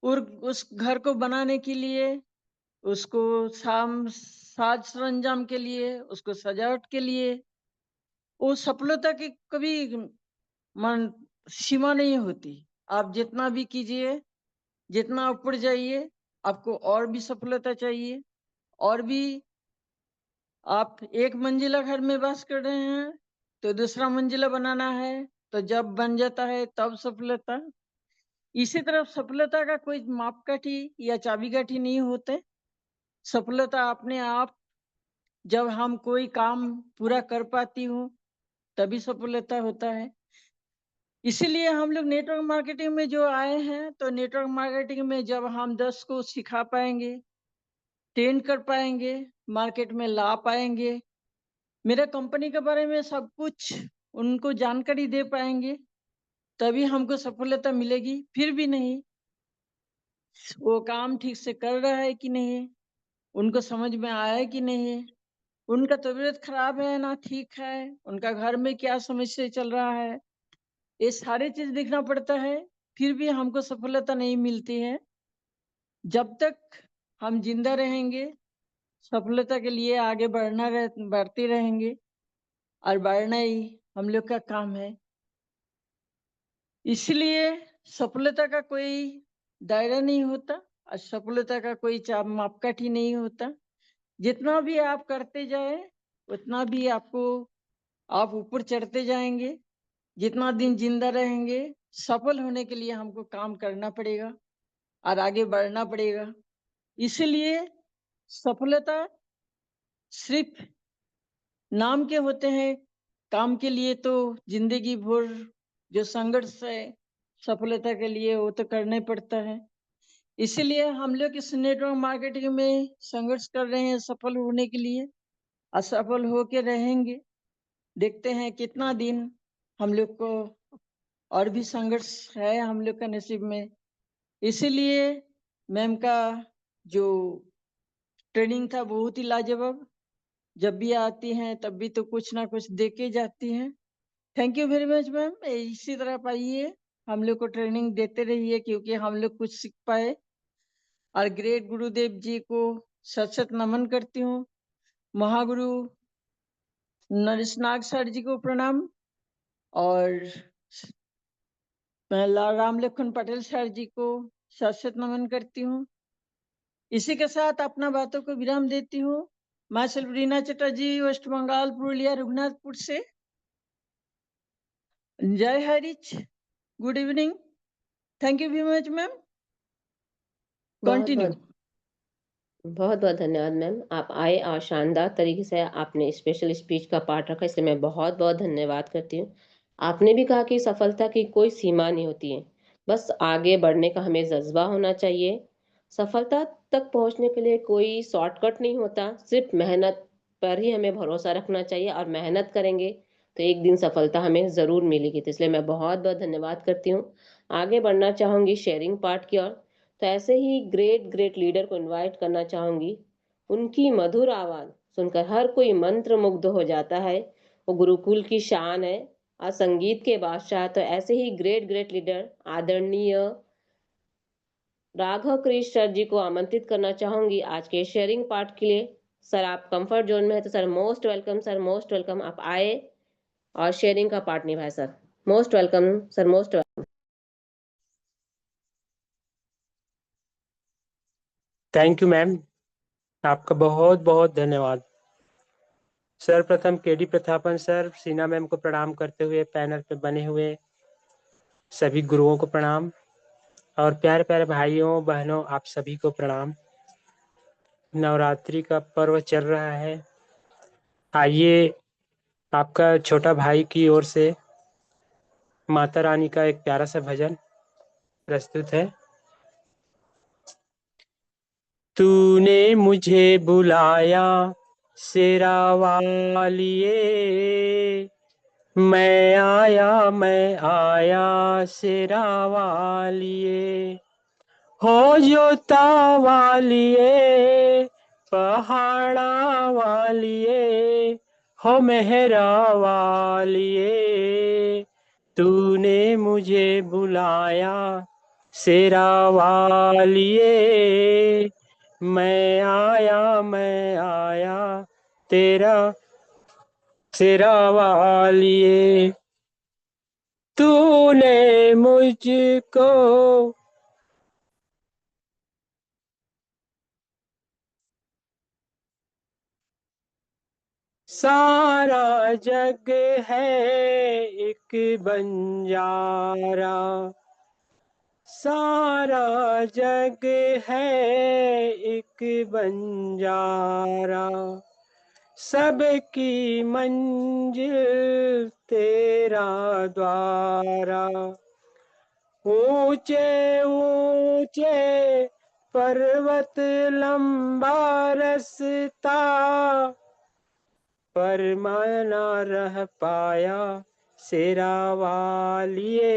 और उस घर को बनाने के लिए, उसको साज सरंजाम के लिए, उसको सजावट के लिए, वो सफलता की कभी मन सीमा नहीं होती। आप जितना भी कीजिए, जितना ऊपर जाइए, आपको और भी सफलता चाहिए। और भी आप एक मंजिला घर में वास कर रहे हैं तो दूसरा मंजिला बनाना है, तो जब बन जाता है तब सफलता। इसी तरह सफलता का कोई मापकाठी या चाबीकाठी नहीं होते। सफलता अपने आप, जब हम कोई काम पूरा कर पाती हूँ तभी सफलता होता है। इसीलिए हम लोग नेटवर्क मार्केटिंग में जो आए हैं, तो नेटवर्क मार्केटिंग में जब हम 10 को सिखा पाएंगे, ट्रेन कर पाएंगे, मार्केट में ला पाएंगे, मेरा कंपनी के बारे में सब कुछ उनको जानकारी दे पाएंगे, तभी हमको सफलता मिलेगी। फिर भी नहीं, वो काम ठीक से कर रहा है कि नहीं, उनको समझ में आया है कि नहीं, उनका तबीयत खराब है ना ठीक है, उनका घर में क्या समस्या चल रहा है, ये सारी चीज देखना पड़ता है। फिर भी हमको सफलता नहीं मिलती है। जब तक हम जिंदा रहेंगे, सफलता के लिए आगे बढ़ते रहेंगे, और बढ़ना ही हम लोग का काम है। इसलिए सफलता का कोई दायरा नहीं होता और सफलता का कोई मापकाठी नहीं होता। जितना भी आप करते जाए उतना भी आप ऊपर चढ़ते जाएंगे। जितना दिन जिंदा रहेंगे, सफल होने के लिए हमको काम करना पड़ेगा और आगे बढ़ना पड़ेगा। इसलिए सफलता सिर्फ नाम के होते हैं, काम के लिए तो जिंदगी भर जो संघर्ष है सफलता के लिए वो तो करना ही पड़ता है। इसीलिए हम लोग इस नेटवर्क मार्केटिंग में संघर्ष कर रहे हैं सफल होने के लिए, असफल होके रहेंगे। देखते हैं कितना दिन हम लोग को और भी संघर्ष है हम लोग का नसीब में। इसीलिए मैम का जो ट्रेनिंग था बहुत ही लाजवाब। जब भी आती हैं तब भी तो कुछ ना कुछ दे के जाती हैं। Thank you very much ma'am. इसी तरह पाइए, हम लोग को ट्रेनिंग देते रहिए, क्योंकि हम लोग कुछ सीख पाए। और ग्रेट गुरुदेव जी को सत सत नमन करती हूँ। महागुरु नरेश नाग सर जी को प्रणाम, और मैं राम लखन पटेल सर जी को सत सत नमन करती हूँ। इसी के साथ अपना बातों को विराम देती हूँ। माँ सेल्फ रीना चटर्जी, वेस्ट बंगाल, पुरुलिया, रघुनाथपुर से। जय हरिच, good evening, thank you very much ma'am. Continue. बहुत बहुत धन्यवाद मैम। आप आए और शानदार तरीके से आपने स्पेशल स्पीच का पार्ट रखा, इसलिए मैं बहुत बहुत धन्यवाद करती हूँ। आपने भी कहा कि सफलता की कोई सीमा नहीं होती है, बस आगे बढ़ने का हमें जज्बा होना चाहिए। सफलता तक पहुंचने के लिए कोई शॉर्टकट नहीं होता, सिर्फ मेहनत पर ही हमें भरोसा रखना चाहिए, और मेहनत करेंगे तो एक दिन सफलता हमें ज़रूर मिलेगी। तो इसलिए मैं बहुत बहुत धन्यवाद करती हूँ। आगे बढ़ना चाहूँगी शेयरिंग पार्ट की ओर। तो ऐसे ही ग्रेट ग्रेट लीडर को इनवाइट करना चाहूंगी। उनकी मधुर आवाज सुनकर हर कोई मंत्र मुग्ध हो जाता है। वो गुरुकुल की शान है और संगीत के बादशाह। तो ऐसे ही ग्रेट ग्रेट लीडर आदरणीय राघव कृष्ण सर जी को आमंत्रित करना चाहूंगी आज के शेयरिंग पार्ट के लिए। सर आप कंफर्ट जोन में है तो sir most welcome, sir most welcome. आप आए और शेयरिंग का पार्ट निभाए sir. Most welcome sir, most welcome. Thank you ma'am, आपका बहुत बहुत धन्यवाद। सर्वप्रथम केडी प्रतापन सर, सीना मैम को प्रणाम करते हुए पैनल पे बने हुए सभी गुरुओं को प्रणाम, और प्यारे प्यारे भाइयों बहनों आप सभी को प्रणाम। नवरात्रि का पर्व चल रहा है। आइए आपका छोटा भाई की ओर से माता रानी का एक प्यारा सा भजन प्रस्तुत है। तूने मुझे बुलाया शेरा वालिए, मैं आया शेरा वालिए। हो जोता वालिए, पहाड़ा वालिए, हो मेहरा वालिए, तूने मुझे बुलाया शेरा वालिए, मैं आया तेरा शेरा वालिए। तूने मुझको सारा जग है एक बंजारा, सारा जग है एक बंजारा, सबकी मंजिल तेरा द्वारा। ऊंचे ऊंचे पर्वत लंबा रास्ता, पर मैं ना रह पाया शेरा वालिए,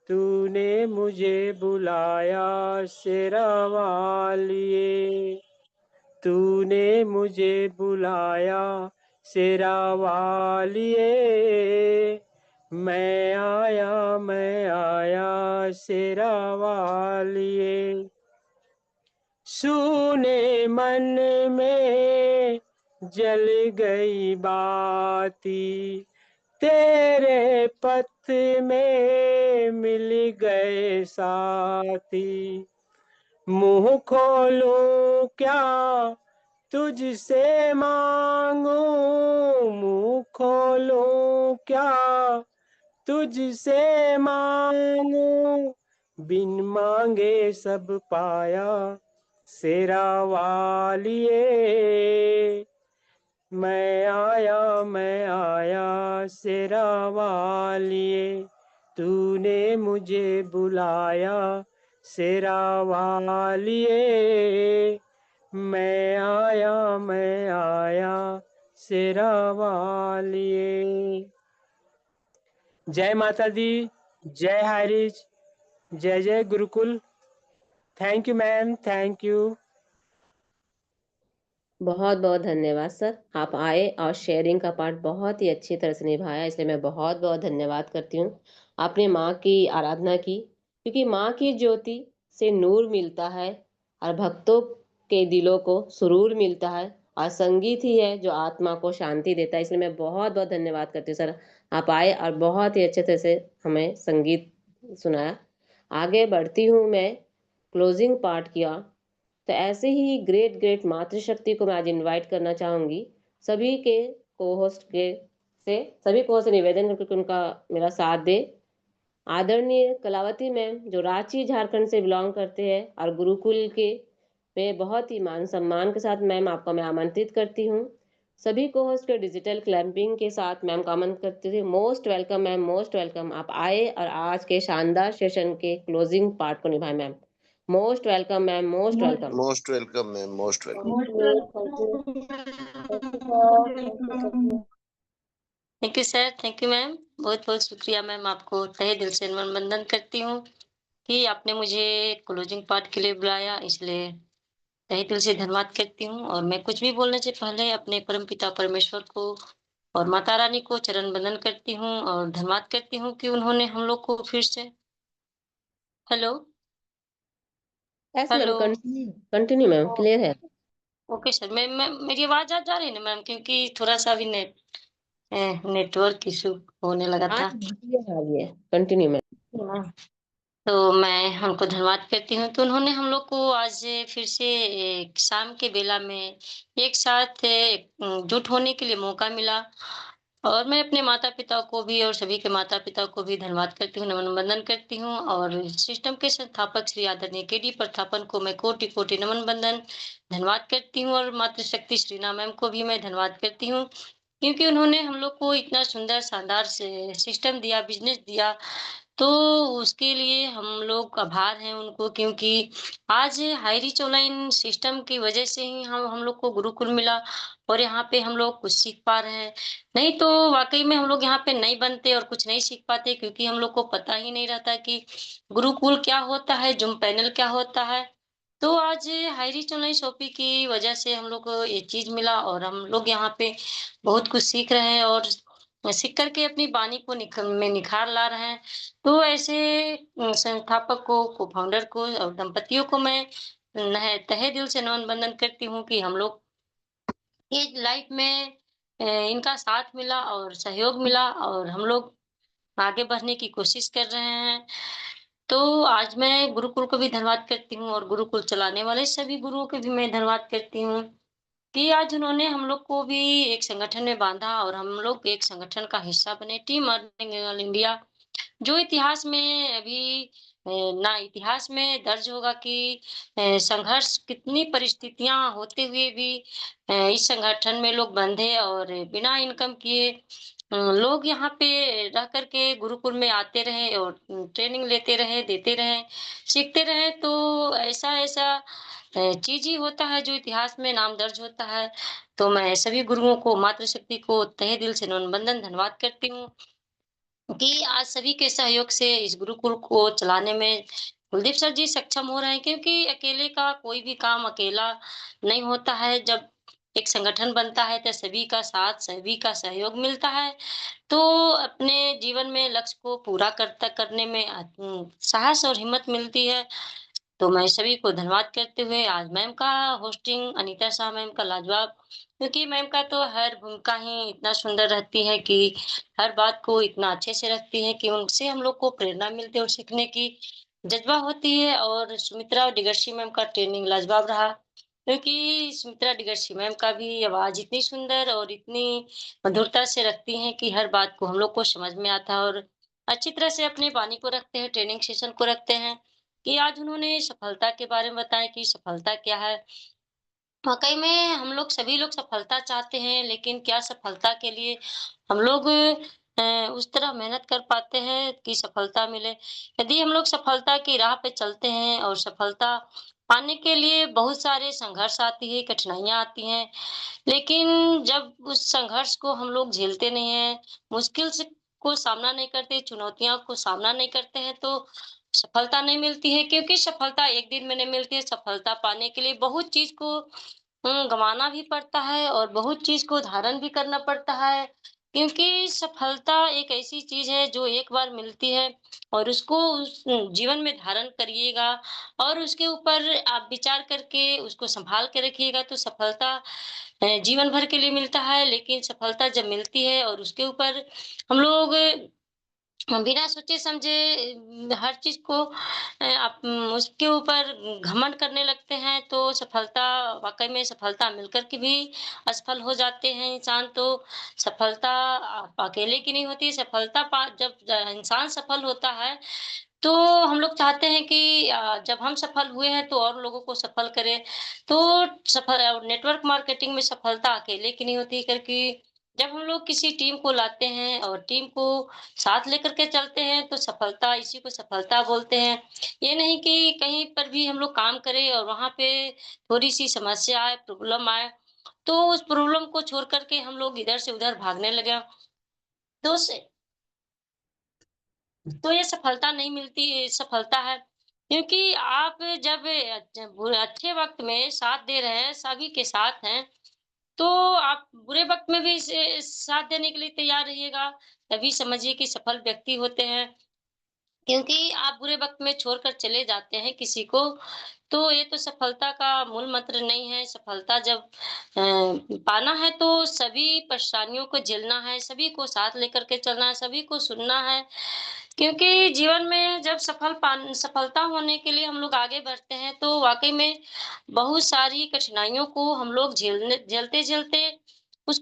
तूने मुझे बुलाया शेरा वालिए, तूने मुझे बुलाया शेरा वालिए, मैं आया शेरा वालिए। सुने मन में जल गई बाती, तेरे पथ में मिल गए साथी, मुंह खोलूं क्या तुझसे मांगू, मुंह खोलूं क्या तुझसे मांगू, बिन मांगे सब पाया शेरा वालिए, मैं आया शेरा वालिए, तूने मुझे बुलाया शेरा वालिए, मैं आया शेरा वालिए। जय माता दी, जय हरिज, जय जय Gurukul. Thank you ma'am, thank you. बहुत बहुत धन्यवाद सर, आप आए और शेयरिंग का पार्ट बहुत ही अच्छी तरह से निभाया, इसलिए मैं बहुत बहुत धन्यवाद करती हूँ। आपने माँ की आराधना की, क्योंकि माँ की ज्योति से नूर मिलता है और भक्तों के दिलों को सुरूर मिलता है, और संगीत ही है जो आत्मा को शांति देता है। इसलिए मैं बहुत बहुत धन्यवाद करती हूँ सर, आप आए और बहुत ही अच्छे तरह से हमें संगीत सुनाया। आगे बढ़ती हूँ मैं क्लोजिंग पार्ट किया, तो ऐसे ही ग्रेट ग्रेट मातृशक्ति को मैं आज इनवाइट करना चाहूंगी। सभी के को-होस्ट सभी को से निवेदन करके उनका मेरा साथ दे। आदरणीय कलावती मैम जो रांची झारखंड से बिलोंग करते हैं और गुरुकुल के में बहुत ही मान सम्मान के साथ मैम आपको मैं आमंत्रित करती हूँ। सभी को होस्ट के डिजिटल क्लैंपिंग के साथ मैम का आमंत्रित करती थी। Most welcome ma'am, most welcome, आप आए और आज के शानदार सेशन के क्लोजिंग पार्ट को निभाए ma'am. Most welcome ma'am, most welcome. Most welcome ma'am, most welcome. Thank you sir, thank you ma'am, बहुत बहुत शुक्रिया मैम, आपको तहे दिल से वंदन करती हूँ कि आपने मुझे क्लोजिंग पार्ट के लिए बुलाया, इसलिए तहे दिल से धन्यवाद करती हूँ। और मैं कुछ भी बोलने से पहले अपने परमपिता परमेश्वर को और माता रानी को चरण वंदन करती हूँ और धन्यवाद करती हूँ कि उन्होंने हम लोग को फिर से hello yes ma'am, hello continue ma'am, clear है। ओके सर, मैं मेरी आवाज आ जा रही है ना मैम, क्योंकि थोड़ा सा भी नेटवर्क इशू होने लगा था। क्लियर आ गई है, कंटिन्यू मैम। हाँ, तो मैं उनको धन्यवाद करती हूँ कि उन्होंने हम लोग को आज फिर से शाम के बेला में एक साथ जुट होने के लिए मौका मिला। और मैं अपने माता-पिता को भी और सभी के माता-पिता को भी धन्यवाद करती हूँ, नमन वंदन करती हूँ। और सिस्टम के संस्थापक श्री आदरणीय केडी प्रथापन को मैं कोटि-कोटि नमन वंदन धन्यवाद करती हूँ। और मातृशक्ति श्रीना मैम को भी मैं धन्यवाद करती हूँ, क्योंकि उन्होंने हम लोग को इतना सुंदर शानदार से सिस्टम दिया, बिज़नेस दिया, तो उसके लिए हम लोग आभार हैं उनको, क्योंकि आज हाई रिच ऑनलाइन सिस्टम की वजह से ही हम लोग को गुरुकुल मिला और यहाँ पे हम लोग कुछ सीख पा रहे हैं। नहीं तो वाक़ई में हम लोग यहाँ पे नहीं बनते और कुछ नहीं सीख पाते, क्योंकि हम लोग को पता ही नहीं रहता कि गुरुकुल क्या होता है, ज़ूम पैनल क्या होता है। तो आज हाई रिच ऑनलाइन शॉपिंग की वजह से हम लोग को ये चीज़ मिला और हम लोग यहाँ पे बहुत कुछ सीख रहे हैं और सीख कर के अपनी वाणी को निखार ला रहे हैं। तो ऐसे संस्थापक को, को-फाउंडर को और दंपतियों को मैं तहे दिल से नमन वंदन करती हूँ कि हम लोग ये लाइफ में इनका साथ मिला और सहयोग मिला और हम लोग आगे बढ़ने की कोशिश कर रहे हैं। तो आज मैं गुरुकुल को भी धन्यवाद करती हूँ और गुरुकुल चलाने वाले सभी गुरुओं को भी मैं धन्यवाद करती हूँ कि आज उन्होंने हम लोग को भी एक संगठन में बाँधा और हम लोग एक संगठन का हिस्सा बने, टीम अर्निंग ऑल इंडिया, जो इतिहास में अभी ना इतिहास में दर्ज होगा कि संघर्ष कितनी परिस्थितियां होते हुए भी इस संगठन में लोग बंधे और बिना इनकम किए लोग यहाँ पे रह करके गुरुकुल में आते रहे और ट्रेनिंग लेते रहे, देते रहे, सीखते रहे। तो ऐसा ऐसा चीज ही होता है जो इतिहास में नाम दर्ज होता है। तो मैं सभी गुरुओं को, मातृशक्ति को तहे दिल से नमन बंदन धन्यवाद करती हूँ कि आज सभी के सहयोग से इस गुरुकुल को चलाने में कुलदीप सर जी सक्षम हो रहे हैं, क्योंकि अकेले का कोई भी काम अकेला नहीं होता है। जब एक संगठन बनता है तो सभी का साथ, सभी का सहयोग मिलता है, तो अपने जीवन में लक्ष्य को पूरा करने में साहस और हिम्मत मिलती है। तो मैं सभी को धन्यवाद करते हुए आज मैम का होस्टिंग अनीता शाह मैम का लाजवाब, क्योंकि मैम का तो हर भूमिका ही इतना सुंदर रहती है कि हर बात को इतना अच्छे से रखती है कि उनसे हम लोग को प्रेरणा मिलती है और सीखने की जज्बा होती है। और सुमित्रा और डिगर्शी मैम का ट्रेनिंग लाजवाब रहा, क्योंकि सुमित्रा डिगर्शी मैम का भी आवाज इतनी सुंदर और इतनी मधुरता से रखती हैं कि हर बात को हम लोग को समझ में आता है और अच्छी तरह से अपने वाणी को रखते हैं, ट्रेनिंग सेशन को रखते हैं कि आज उन्होंने सफलता के बारे में बताया कि सफलता क्या है। वाक़ई में हम लोग सभी लोग सफलता चाहते हैं, लेकिन क्या सफलता के लिए हम लोग उस तरह मेहनत कर पाते हैं कि सफलता मिले? यदि हम लोग सफलता की राह पे चलते हैं और सफलता पाने के लिए बहुत सारे संघर्ष आती है, कठिनाइयाँ आती हैं, लेकिन जब उस संघर्ष को हम लोग झेलते नहीं हैं, मुश्किल से को सामना नहीं करते, चुनौतियों को सामना नहीं करते हैं, तो सफलता नहीं मिलती है, क्योंकि सफलता एक दिन में नहीं मिलती है। सफलता पाने के लिए बहुत चीज़ को गँवाना भी पड़ता है और बहुत चीज़ को धारण भी करना पड़ता है, क्योंकि सफलता एक ऐसी चीज़ है जो एक बार मिलती है और उसको जीवन में धारण करिएगा और उसके ऊपर आप विचार करके उसको सँभाल के रखिएगा, तो सफलता जीवन भर के लिए मिलता है। लेकिन सफलता जब मिलती है और उसके ऊपर हम लोग बिना सोचे समझे हर चीज़ को उसके ऊपर घमंड करने लगते हैं, तो सफलता वाक़ई में सफलता मिलकर के भी असफल हो जाते हैं इंसान। तो सफलता अकेले की नहीं होती, सफलता जब इंसान सफल होता है, तो हम लोग चाहते हैं कि जब हम सफल हुए हैं तो और लोगों को सफल करें। तो नेटवर्क मार्केटिंग में सफलता अकेले की नहीं होती, क्योंकि जब हम लोग किसी टीम को लाते हैं और टीम को साथ लेकर के चलते हैं, तो सफलता इसी को सफलता बोलते हैं। ये नहीं कि कहीं पर भी हम लोग काम करें और वहाँ पे थोड़ी-सी समस्या आए, प्रॉब्लम आए, तो उस प्रॉब्लम को छोड़ कर के हम लोग इधर से उधर भागने लगे। तो से तो ये सफलता नहीं मिलती, ये सफलता है, क्योंकि आप जब अच्छे वक़्त में साथ दे रहे हैं, सभी के साथ हैं, तो आप बुरे वक़्त में भी से साथ देने के लिए तैयार रहिएगा, तभी समझिए कि सफल व्यक्ति होते हैं। क्योंकि आप बुरे वक़्त में छोड़कर चले जाते हैं किसी को, तो ये तो सफलता का मूल मंत्र नहीं है। सफलता जब पाना है तो सभी परेशानियों को झेलना है, सभी को साथ लेकर के चलना है, सभी को सुनना है। क्योंकि जीवन में जब सफलता होने के लिए हम लोग आगे बढ़ते हैं, तो वाक़ई में बहुत सारी कठिनाइयों को हम लोग झेलते-झेलते उस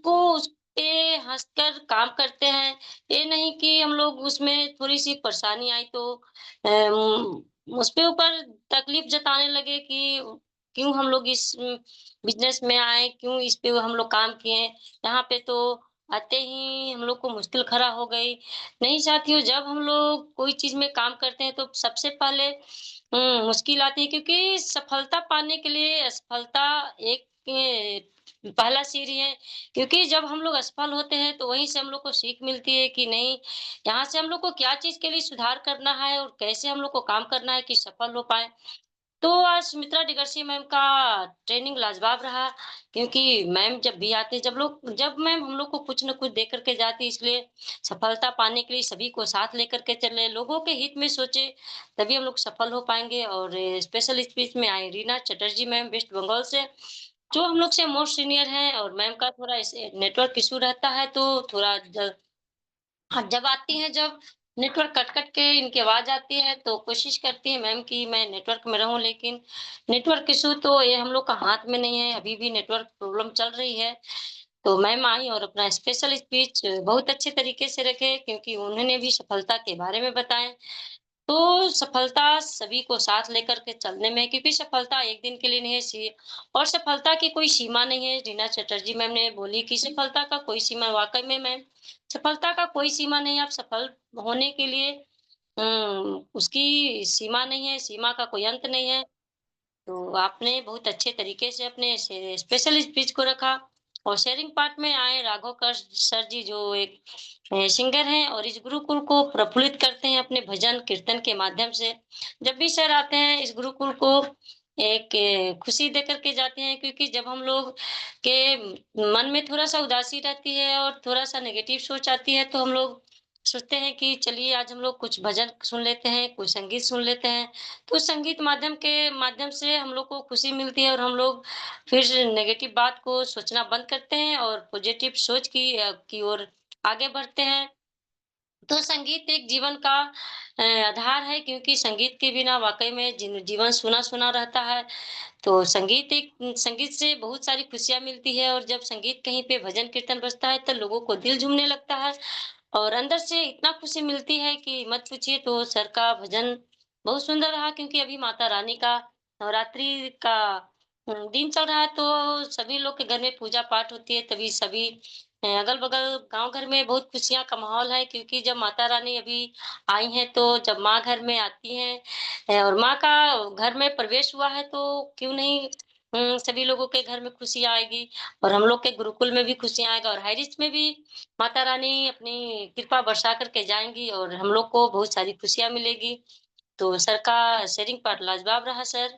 पे हँसकर काम करते हैं। ये नहीं कि हम लोग उसमें थोड़ी-सी परेशानी आई तो उसपे ऊपर तकलीफ़ जताने लगे कि क्यों हम लोग इस बिज़नेस में आए, क्यों इस पे हम लोग काम किए, यहाँ पे तो आते ही हम लोग को मुश्किल खड़ा हो गई। नहीं साथियों, जब हम लोग कोई चीज़ में काम करते हैं तो सबसे पहले मुश्किल आती है, क्योंकि सफलता पाने के लिए असफलता एक पहला सीढ़ी है। क्योंकि जब हम लोग असफल होते हैं तो वहीं से हम लोग को सीख मिलती है कि नहीं, यहाँ से हम लोग को क्या चीज़ के लिए सुधार करना है और कैसे हम लोग को काम करना है कि सफल हो पाएँ। तो आज सुमित्रा डिगर्सी मैम का ट्रेनिंग लाजवाब रहा, क्योंकि मैम जब भी आते, जब मैम हम लोग को कुछ न कुछ दे करके जाती, इसलिए सफलता पाने के लिए सभी को साथ लेकर के चले, लोगों के हित में सोचे, तभी हम लोग सफल हो पाएँगे। और स्पेशल स्पीच में आई रीना चटर्जी मैम वेस्ट बंगाल से, जो हम लोग से मोस्ट सीनियर हैं, और मैम का थोड़ा ऐसे नेटवर्क इश्यू रहता है, तो थोड़ा हाँ, जब नेटवर्क कट-कट के इनकी आवाज़ आती है, तो कोशिश करती है मैम कि मैं नेटवर्क में रहूँ, लेकिन नेटवर्क इश्यू तो ये हम लोग का हाथ में नहीं है, अभी भी नेटवर्क प्रॉब्लम चल रही है। तो मैम आई और अपना स्पेशल स्पीच बहुत अच्छे तरीके से रखे, क्योंकि उन्होंने भी सफलता के बारे में बताएँ। तो सफलता सभी को साथ लेकर के चलने में, क्योंकि सफलता एक दिन के लिए नहीं है, और सफलता की कोई सीमा नहीं है। रीना चटर्जी मैम ने बोली कि सफलता का कोई सीमा, वाक़ई में मैम, सफलता का कोई सीमा नहीं है। आप सफल होने के लिए उसकी सीमा नहीं है, सीमा का कोई अंत नहीं है। तो आपने बहुत अच्छे तरीके से अपने स्पेशल स्पीच को रखा, और शेयरिंग पार्ट में आए राघव कर सर जी, जो एक सिंगर हैं और इस गुरुकुल को प्रफुल्लित करते हैं अपने भजन कीर्तन के माध्यम से। जब भी सर आते हैं इस गुरुकुल को एक खुशी दे करके जाते हैं, क्योंकि जब हम लोग के मन में थोड़ा सा उदासी रहती है और थोड़ा सा नेगेटिव सोच आती है, तो हम लोग सोचते हैं कि चलिए आज हम लोग कुछ भजन सुन लेते हैं, कुछ संगीत सुन लेते हैं। तो संगीत माध्यम से हम लोग को खुशी मिलती है, और हम लोग फिर नेगेटिव बात को सोचना बंद करते हैं और पॉजिटिव सोच की ओर आगे बढ़ते हैं। तो संगीत एक जीवन का आधार है, क्योंकि संगीत के बिना वाक़ई में जीवन सूना-सूना रहता है। तो संगीत से बहुत सारी खुशियाँ मिलती है, और जब संगीत कहीं पे भजन कीर्तन बजता है तो लोगों को दिल झूमने लगता है, और अंदर से इतना खुशी मिलती है कि मत पूछिए। तो सर का भजन बहुत सुंदर रहा, क्योंकि अभी माता रानी का नवरात्रि का दिन चल रहा है, तो सभी लोग के घर में पूजा पाठ होती है, तभी सभी अगल-बगल गाँव घर में बहुत खुशियाँ का माहौल है, क्योंकि जब माता रानी अभी आई हैं, तो जब माँ घर में आती हैं और माँ का घर में प्रवेश हुआ है, तो क्यों नहीं सभी लोगों के घर में खुशियाँ आएगी, और हम लोग के गुरुकुल में भी खुशियाँ आएगा, और हाई रिस्क में भी माता रानी अपनी कृपा बरसा कर के जाएँगी, और हम लोग को बहुत सारी खुशियाँ मिलेगी। तो सर का शेयरिंग पार्ट लाजवाब रहा सर।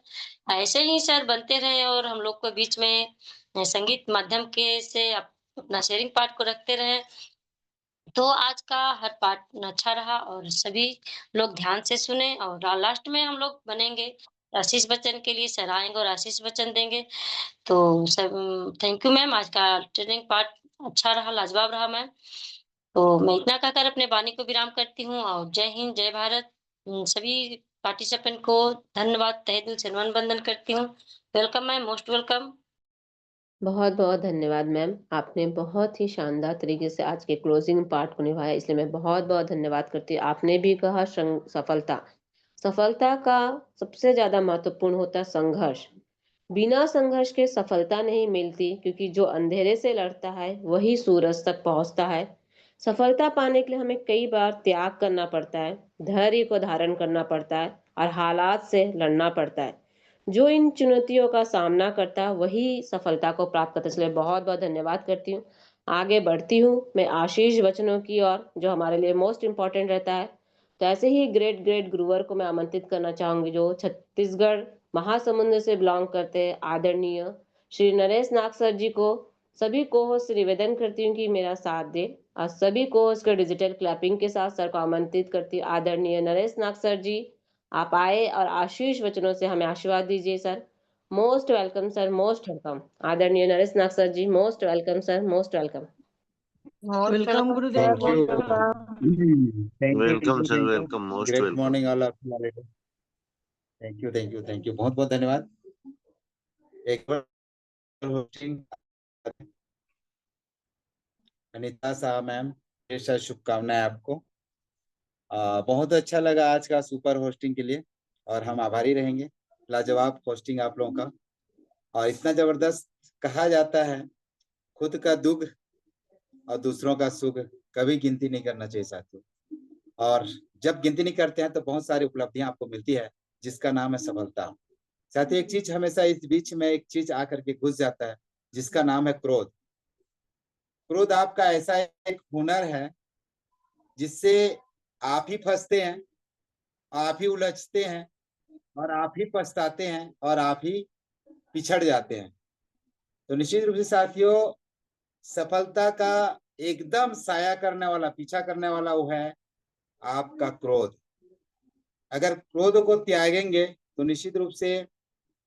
ऐसे ही सर बनते रहें, और हम लोग को बीच में संगीत माध्यम के से अपना शेयरिंग पार्ट को रखते रहें। तो आज का हर पार्ट अच्छा रहा, और सभी लोग ध्यान से सुने, और लास्ट में हम लोग बनेंगे आशीष बच्चन के लिए, सर आएँगे और आशीष वचन देंगे। तो सब थैंक यू मैम, आज का ट्रेनिंग पार्ट अच्छा रहा, लाजवाब रहा मैम। तो मैं इतना कहकर अपने वाणी को विराम करती हूँ, और जय हिंद, जय भारत। सभी पार्टिसिपेंट को धन्यवाद, तहे दिल से नमन बंदन करती हूँ। Welcome ma'am, most welcome. बहुत-बहुत धन्यवाद मैम। आपने बहुत ही शानदार तरीके से आज के क्लोजिंग पार्ट को निभाया, इसलिए मैं बहुत-बहुत धन्यवाद करती हूँ। आपने भी कहा सफलता। सफलता का सबसे ज़्यादा महत्वपूर्ण होता है संघर्ष। बिना संघर्ष के सफलता नहीं मिलती, क्योंकि जो अंधेरे से लड़ता है वही सूरज तक पहुंचता है। सफलता पाने के लिए हमें कई बार त्याग करना पड़ता है, धैर्य को धारण करना पड़ता है और हालात से लड़ना पड़ता है। जो इन चुनौतियों का सामना करता है वही सफलता को प्राप्त करता है। इसलिए बहुत बहुत धन्यवाद करती हूँ। आगे बढ़ती हूँ मैं आशीष वचनों की ओर, जो हमारे लिए मोस्ट इम्पोर्टेंट रहता है। तो ऐसे ही ग्रेट ग्रेट गुरुवर को मैं आमंत्रित करना चाहूंगी, जो छत्तीसगढ़ महासमुंद से बिलोंग करते हैं, आदरणीय श्री नरेश नाग सर जी को सभी को होस्ट से निवेदन करती हूँ कि मेरा साथ दे, और सभी को होस्ट के डिजिटल क्लैपिंग के साथ सर को आमंत्रित करती हूँ। आदरणीय नरेश नाग सर जी, आप आए और आशीष वचनों से हमें आशीर्वाद दीजिए sir. Most welcome sir, most welcome. आदरणीय Naresh Nag sir ji, most welcome sir, most welcome. Welcome गुरुदेव, Thank you. Most welcome. Thank Welcome, sir. you. Welcome. Most Great welcome. morning, all of you. Thank you. बहुत बहुत धन्यवाद। एक बार hosting Anita साहब ma'am, ढेर सारी शुभकामनाएं आपको। बहुत अच्छा लगा आज का सुपर होस्टिंग के लिए, और हम आभारी रहेंगे। लाजवाब होस्टिंग आप लोगों का, और इतना जबरदस्त कहा जाता है खुद का दुख और दूसरों का सुख कभी गिनती नहीं करना चाहिए साथियों। और जब गिनती नहीं करते हैं तो बहुत सारी उपलब्धियां आपको मिलती है, जिसका नाम है सफलता। साथियों, एक चीज हमेशा इस बीच में एक चीज आकर के घुस जाता है, जिसका नाम है क्रोध। क्रोध आपका ऐसा एक हुनर है जिससे आप ही फंसते हैं, आप ही उलझते हैं, और आप ही पछताते हैं, और आप ही पिछड़ जाते हैं। तो निश्चित रूप से साथियों, सफलता का एकदम साया करने वाला, पीछा करने वाला वो है आपका क्रोध। अगर क्रोध को त्यागेंगे तो निश्चित रूप से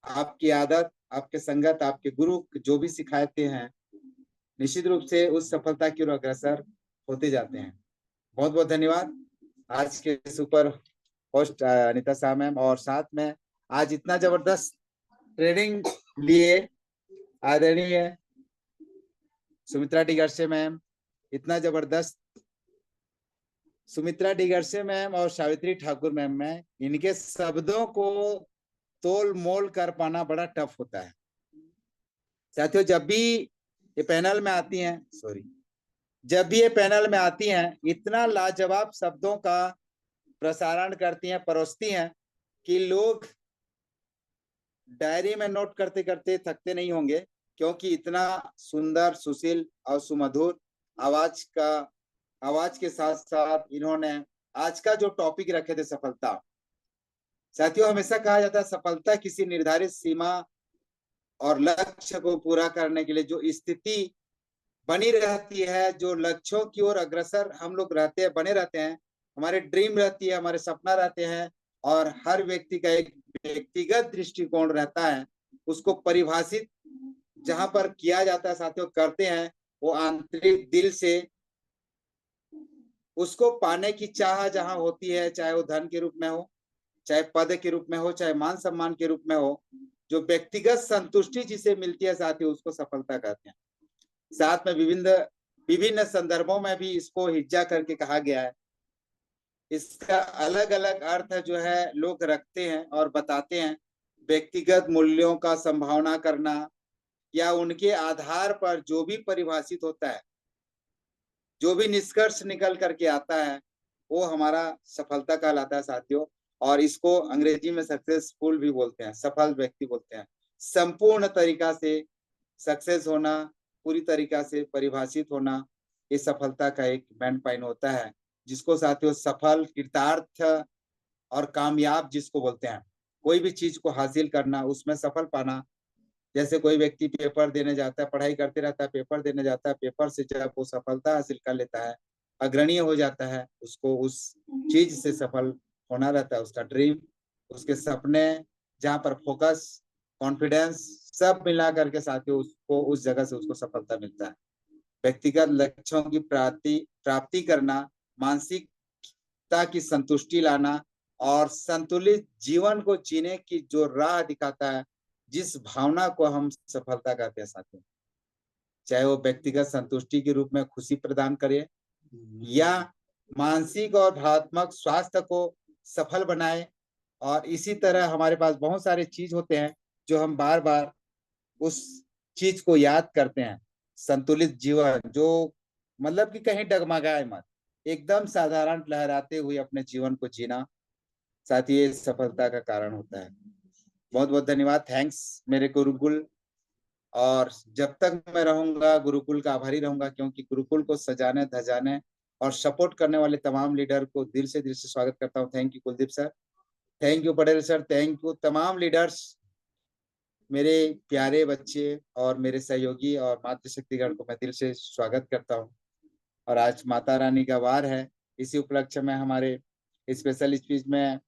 आपकी आदत, आपके संगत, आपके गुरु जो भी सिखाते हैं, निश्चित रूप से उस सफलता की ओर अग्रसर होते जाते हैं। बहुत बहुत धन्यवाद आज के super host Anita Shah ma'am, और साथ में आज इतना जबरदस्त ट्रेनिंग लिए आदरणीय सुमित्रा डिगरसे मैम, इतना जबरदस्त सुमित्रा डिगरसे मैम और सावित्री ठाकुर मैम में इनके शब्दों को तोल मोल कर पाना बड़ा टफ होता है साथियों। जब भी ये पैनल में आती हैं, जब भी ये पैनल में आती हैं, इतना लाजवाब शब्दों का प्रसारण करती हैं, परोसती हैं कि लोग डायरी में नोट करते करते थकते नहीं होंगे, क्योंकि इतना सुंदर, सुशील और सुमधुर आवाज के साथ साथ इन्होंने आज का जो टॉपिक रखे थे सफलता। साथियों, हमेशा कहा जाता है सफलता किसी निर्धारित सीमा और लक्ष्य को पूरा करने के लिए जो स्थिति बनी रहती है, जो लक्ष्यों की ओर अग्रसर हम लोग रहते हैं, बने रहते हैं, हमारे ड्रीम रहती है, हमारे सपना रहते हैं, और हर व्यक्ति का एक व्यक्तिगत दृष्टिकोण रहता है, उसको परिभाषित जहां पर किया जाता है साथियों, करते हैं वो आंतरिक दिल से। उसको पाने की चाह जहां होती है, चाहे वो धन के रूप में हो, चाहे पद के रूप में हो, चाहे मान सम्मान के रूप में हो, जो व्यक्तिगत संतुष्टि जिसे मिलती है साथियों, उसको सफलता कहते हैं। साथ में विभिन्न संदर्भों में भी इसको हिज्जा करके कहा गया है। इसका अलग अलग अर्थ जो है लोग रखते हैं और बताते हैं। व्यक्तिगत मूल्यों का संभावना करना, या उनके आधार पर जो भी परिभाषित होता है, जो भी निष्कर्ष निकल करके आता है, वो हमारा सफलता कहलाता है साथियों। और इसको अंग्रेजी में सक्सेसफुल भी बोलते हैं, सफल व्यक्ति बोलते हैं। संपूर्ण तरीका से सक्सेस होना, पूरी तरीका से परिभाषित होना, ये सफलता का एक मेन पॉइंट होता है, जिसको साथियों सफल, कृतार्थ और कामयाब जिसको बोलते हैं। कोई भी चीज को हासिल करना, उसमें सफल पाना। जैसे कोई व्यक्ति पेपर देने जाता है, पढ़ाई करते रहता है, पेपर देने जाता है, पेपर से जब वो सफलता हासिल कर लेता है, अग्रणीय हो जाता है, उसको उस चीज से सफल होना रहता है। उसका ड्रीम, उसके सपने, जहाँ पर फोकस, कॉन्फिडेंस सब मिला करके साथियों उसको उस जगह से उसको सफलता मिलता है। व्यक्तिगत लक्ष्यों की प्राप्ति करना, मानसिकता की संतुष्टि लाना, और संतुलित जीवन को जीने की जो राह दिखाता है, जिस भावना को हम सफलता कहते हैं साथियों, चाहे वो व्यक्तिगत संतुष्टि के रूप में खुशी प्रदान करे, या मानसिक और भावनात्मक स्वास्थ्य को सफल बनाए। और इसी तरह हमारे पास बहुत सारे चीज होते हैं जो हम बार बार उस चीज को याद करते हैं। संतुलित जीवन, जो मतलब कि कहीं डगमगाए मत, एकदम साधारण लहराते हुए अपने जीवन को जीना, साथ ही ये सफलता का कारण होता है। बहुत बहुत धन्यवाद, थैंक्स मेरे गुरुकुल। और जब तक मैं रहूंगा गुरुकुल का आभारी रहूंगा, क्योंकि गुरुकुल को सजाने, धजाने और सपोर्ट करने वाले तमाम लीडर को दिल से स्वागत करता हूँ। Thank you Kuldeep sir, thank you Patel sir, thank you तमाम लीडर्स, मेरे प्यारे बच्चे और मेरे सहयोगी और मातृशक्तिगण को मैं दिल से स्वागत करता हूँ। और आज माता रानी का वार है, इसी उपलक्ष्य में हमारे स्पेशल स्पीच में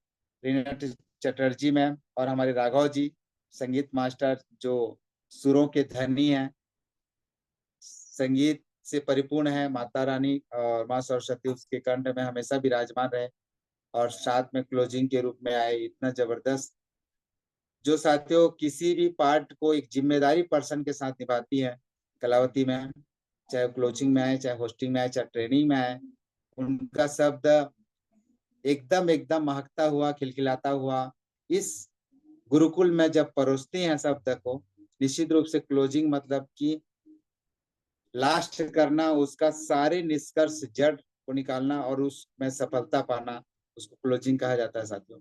रीना चटर्जी मैम और हमारे राघव जी, संगीत मास्टर, जो सुरों के धनी हैं, संगीत से परिपूर्ण है। माता रानी और माँ सरस्वती उसके कंठ में हमेशा विराजमान रहे, और साथ में क्लोजिंग के रूप में आए इतना जबरदस्त, जो साथियों किसी भी पार्ट को एक जिम्मेदारी पर्सन के साथ निभाती है, कलावती मैम, चाहे क्लोजिंग में आए, चाहे होस्टिंग में आए, चाहे ट्रेनिंग में आए, उनका शब्द एकदम एकदम महकता हुआ, खिलखिलाता हुआ इस गुरुकुल में जब परोसते हैं शब्द को, निश्चित रूप से क्लोजिंग मतलब कि लास्ट करना, उसका सारे निष्कर्ष जड़ को निकालना और उसमें सफलता पाना, उसको क्लोजिंग कहा जाता है साथियों।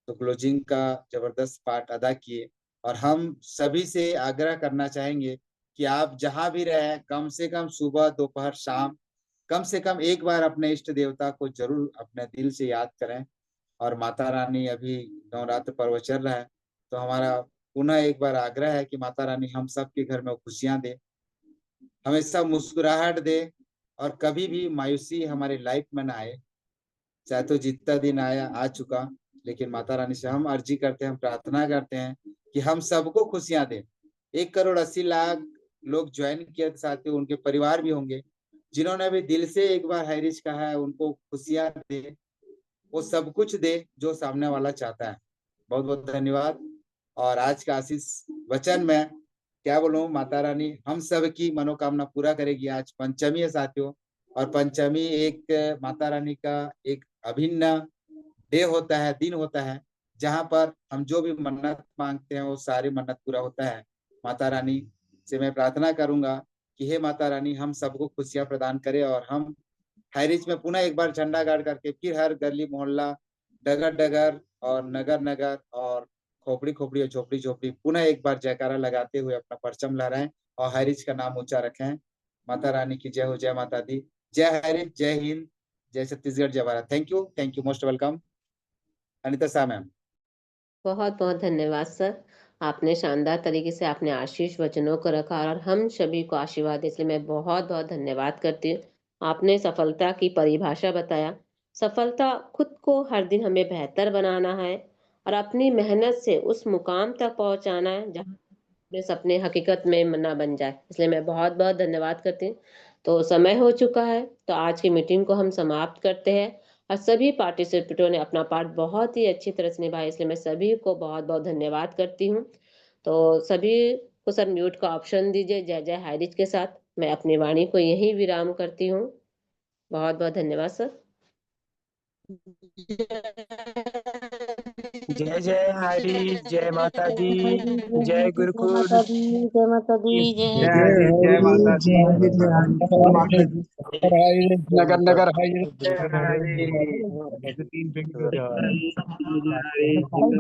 तो क्लोजिंग का जबरदस्त पार्ट अदा किए और हम सभी से आग्रह करना चाहेंगे कि आप जहां भी रहें कम से कम सुबह दोपहर शाम कम से कम एक बार अपने इष्ट देवता को जरूर अपने दिल से याद करें। और माता रानी अभी नवरात्र पर्व चल रहा है तो हमारा पुनः एक बार आग्रह है कि माता रानी हम सबके घर में खुशियां दे, हमेशा मुस्कुराहट दे और कभी भी मायूसी हमारे लाइफ में ना आए। चाहे तो जितना दिन आया आ चुका, लेकिन माता रानी से हम अर्जी करते हैं, हम प्रार्थना करते हैं कि हम सबको खुशियां दे। 1,80,00,000 लोग ज्वाइन किए साथियों, उनके परिवार भी होंगे जिन्होंने भी दिल से एक बार हाईरिच कहा है, उनको खुशियां दे, वो सब कुछ दे जो सामने वाला चाहता है। बहुत बहुत धन्यवाद। और आज का आशीष वचन में क्या बोलूं, माता रानी हम सब की मनोकामना पूरा करेगी। आज पंचमी है साथियों, और पंचमी एक माता रानी का एक अभिन्न डे होता है, दिन होता है, जहां पर हम जो भी मन्नत मांगते हैं वो सारी मन्नत पूरा होता है। माता रानी से मैं प्रार्थना करूंगा कि हे माता रानी हम सबको खुशियां प्रदान करे और हम हाईरिच में पुनः एक बार झंडा गाड़ करके फिर हर गली मोहल्ला डगर डगर और नगर नगर और खोपड़ी खोपड़ी और झोपड़ी झोपड़ी पुनः एक बार जयकारा लगाते हुए अपना परचम लहराएं और हाईरिच का नाम ऊंचा रखें। माता रानी की जय हो, जय माता दी, जय हाईरिच, जय हिंद, जय छत्तीसगढ़, जय Bharat. Thank you, most welcome. Anita Shah ma'am. बहुत बहुत धन्यवाद सर, आपने शानदार तरीके से आपने आशीष वचनों को रखा और हम सभी को आशीर्वाद, इसलिए मैं बहुत बहुत धन्यवाद करती हूँ। आपने सफलता की परिभाषा बताया। सफलता खुद को हर दिन हमें बेहतर बनाना है और अपनी मेहनत से उस मुकाम तक पहुंचाना है जहाँ अपने सपने हकीकत में ना बन जाए, इसलिए मैं बहुत बहुत धन्यवाद करती हूँ। तो समय हो चुका है, तो आज की मीटिंग को हम समाप्त करते हैं और सभी पार्टिसिपेंटों ने अपना पार्ट बहुत ही अच्छी तरह से निभाया, इसलिए मैं सभी को बहुत बहुत धन्यवाद करती हूँ। तो सभी को सर म्यूट का ऑप्शन दीजिए। जय जय हाईरिच के साथ मैं अपनी वाणी को यहीं विराम करती हूँ। बहुत बहुत धन्यवाद सर। जय जय हरी, जय माता दी, जय गुरुकुल, माता दी, जय माता दी, जय जय हरी, जय माता दी, नगर नगर हाईरिच जय हरी। जय हरी।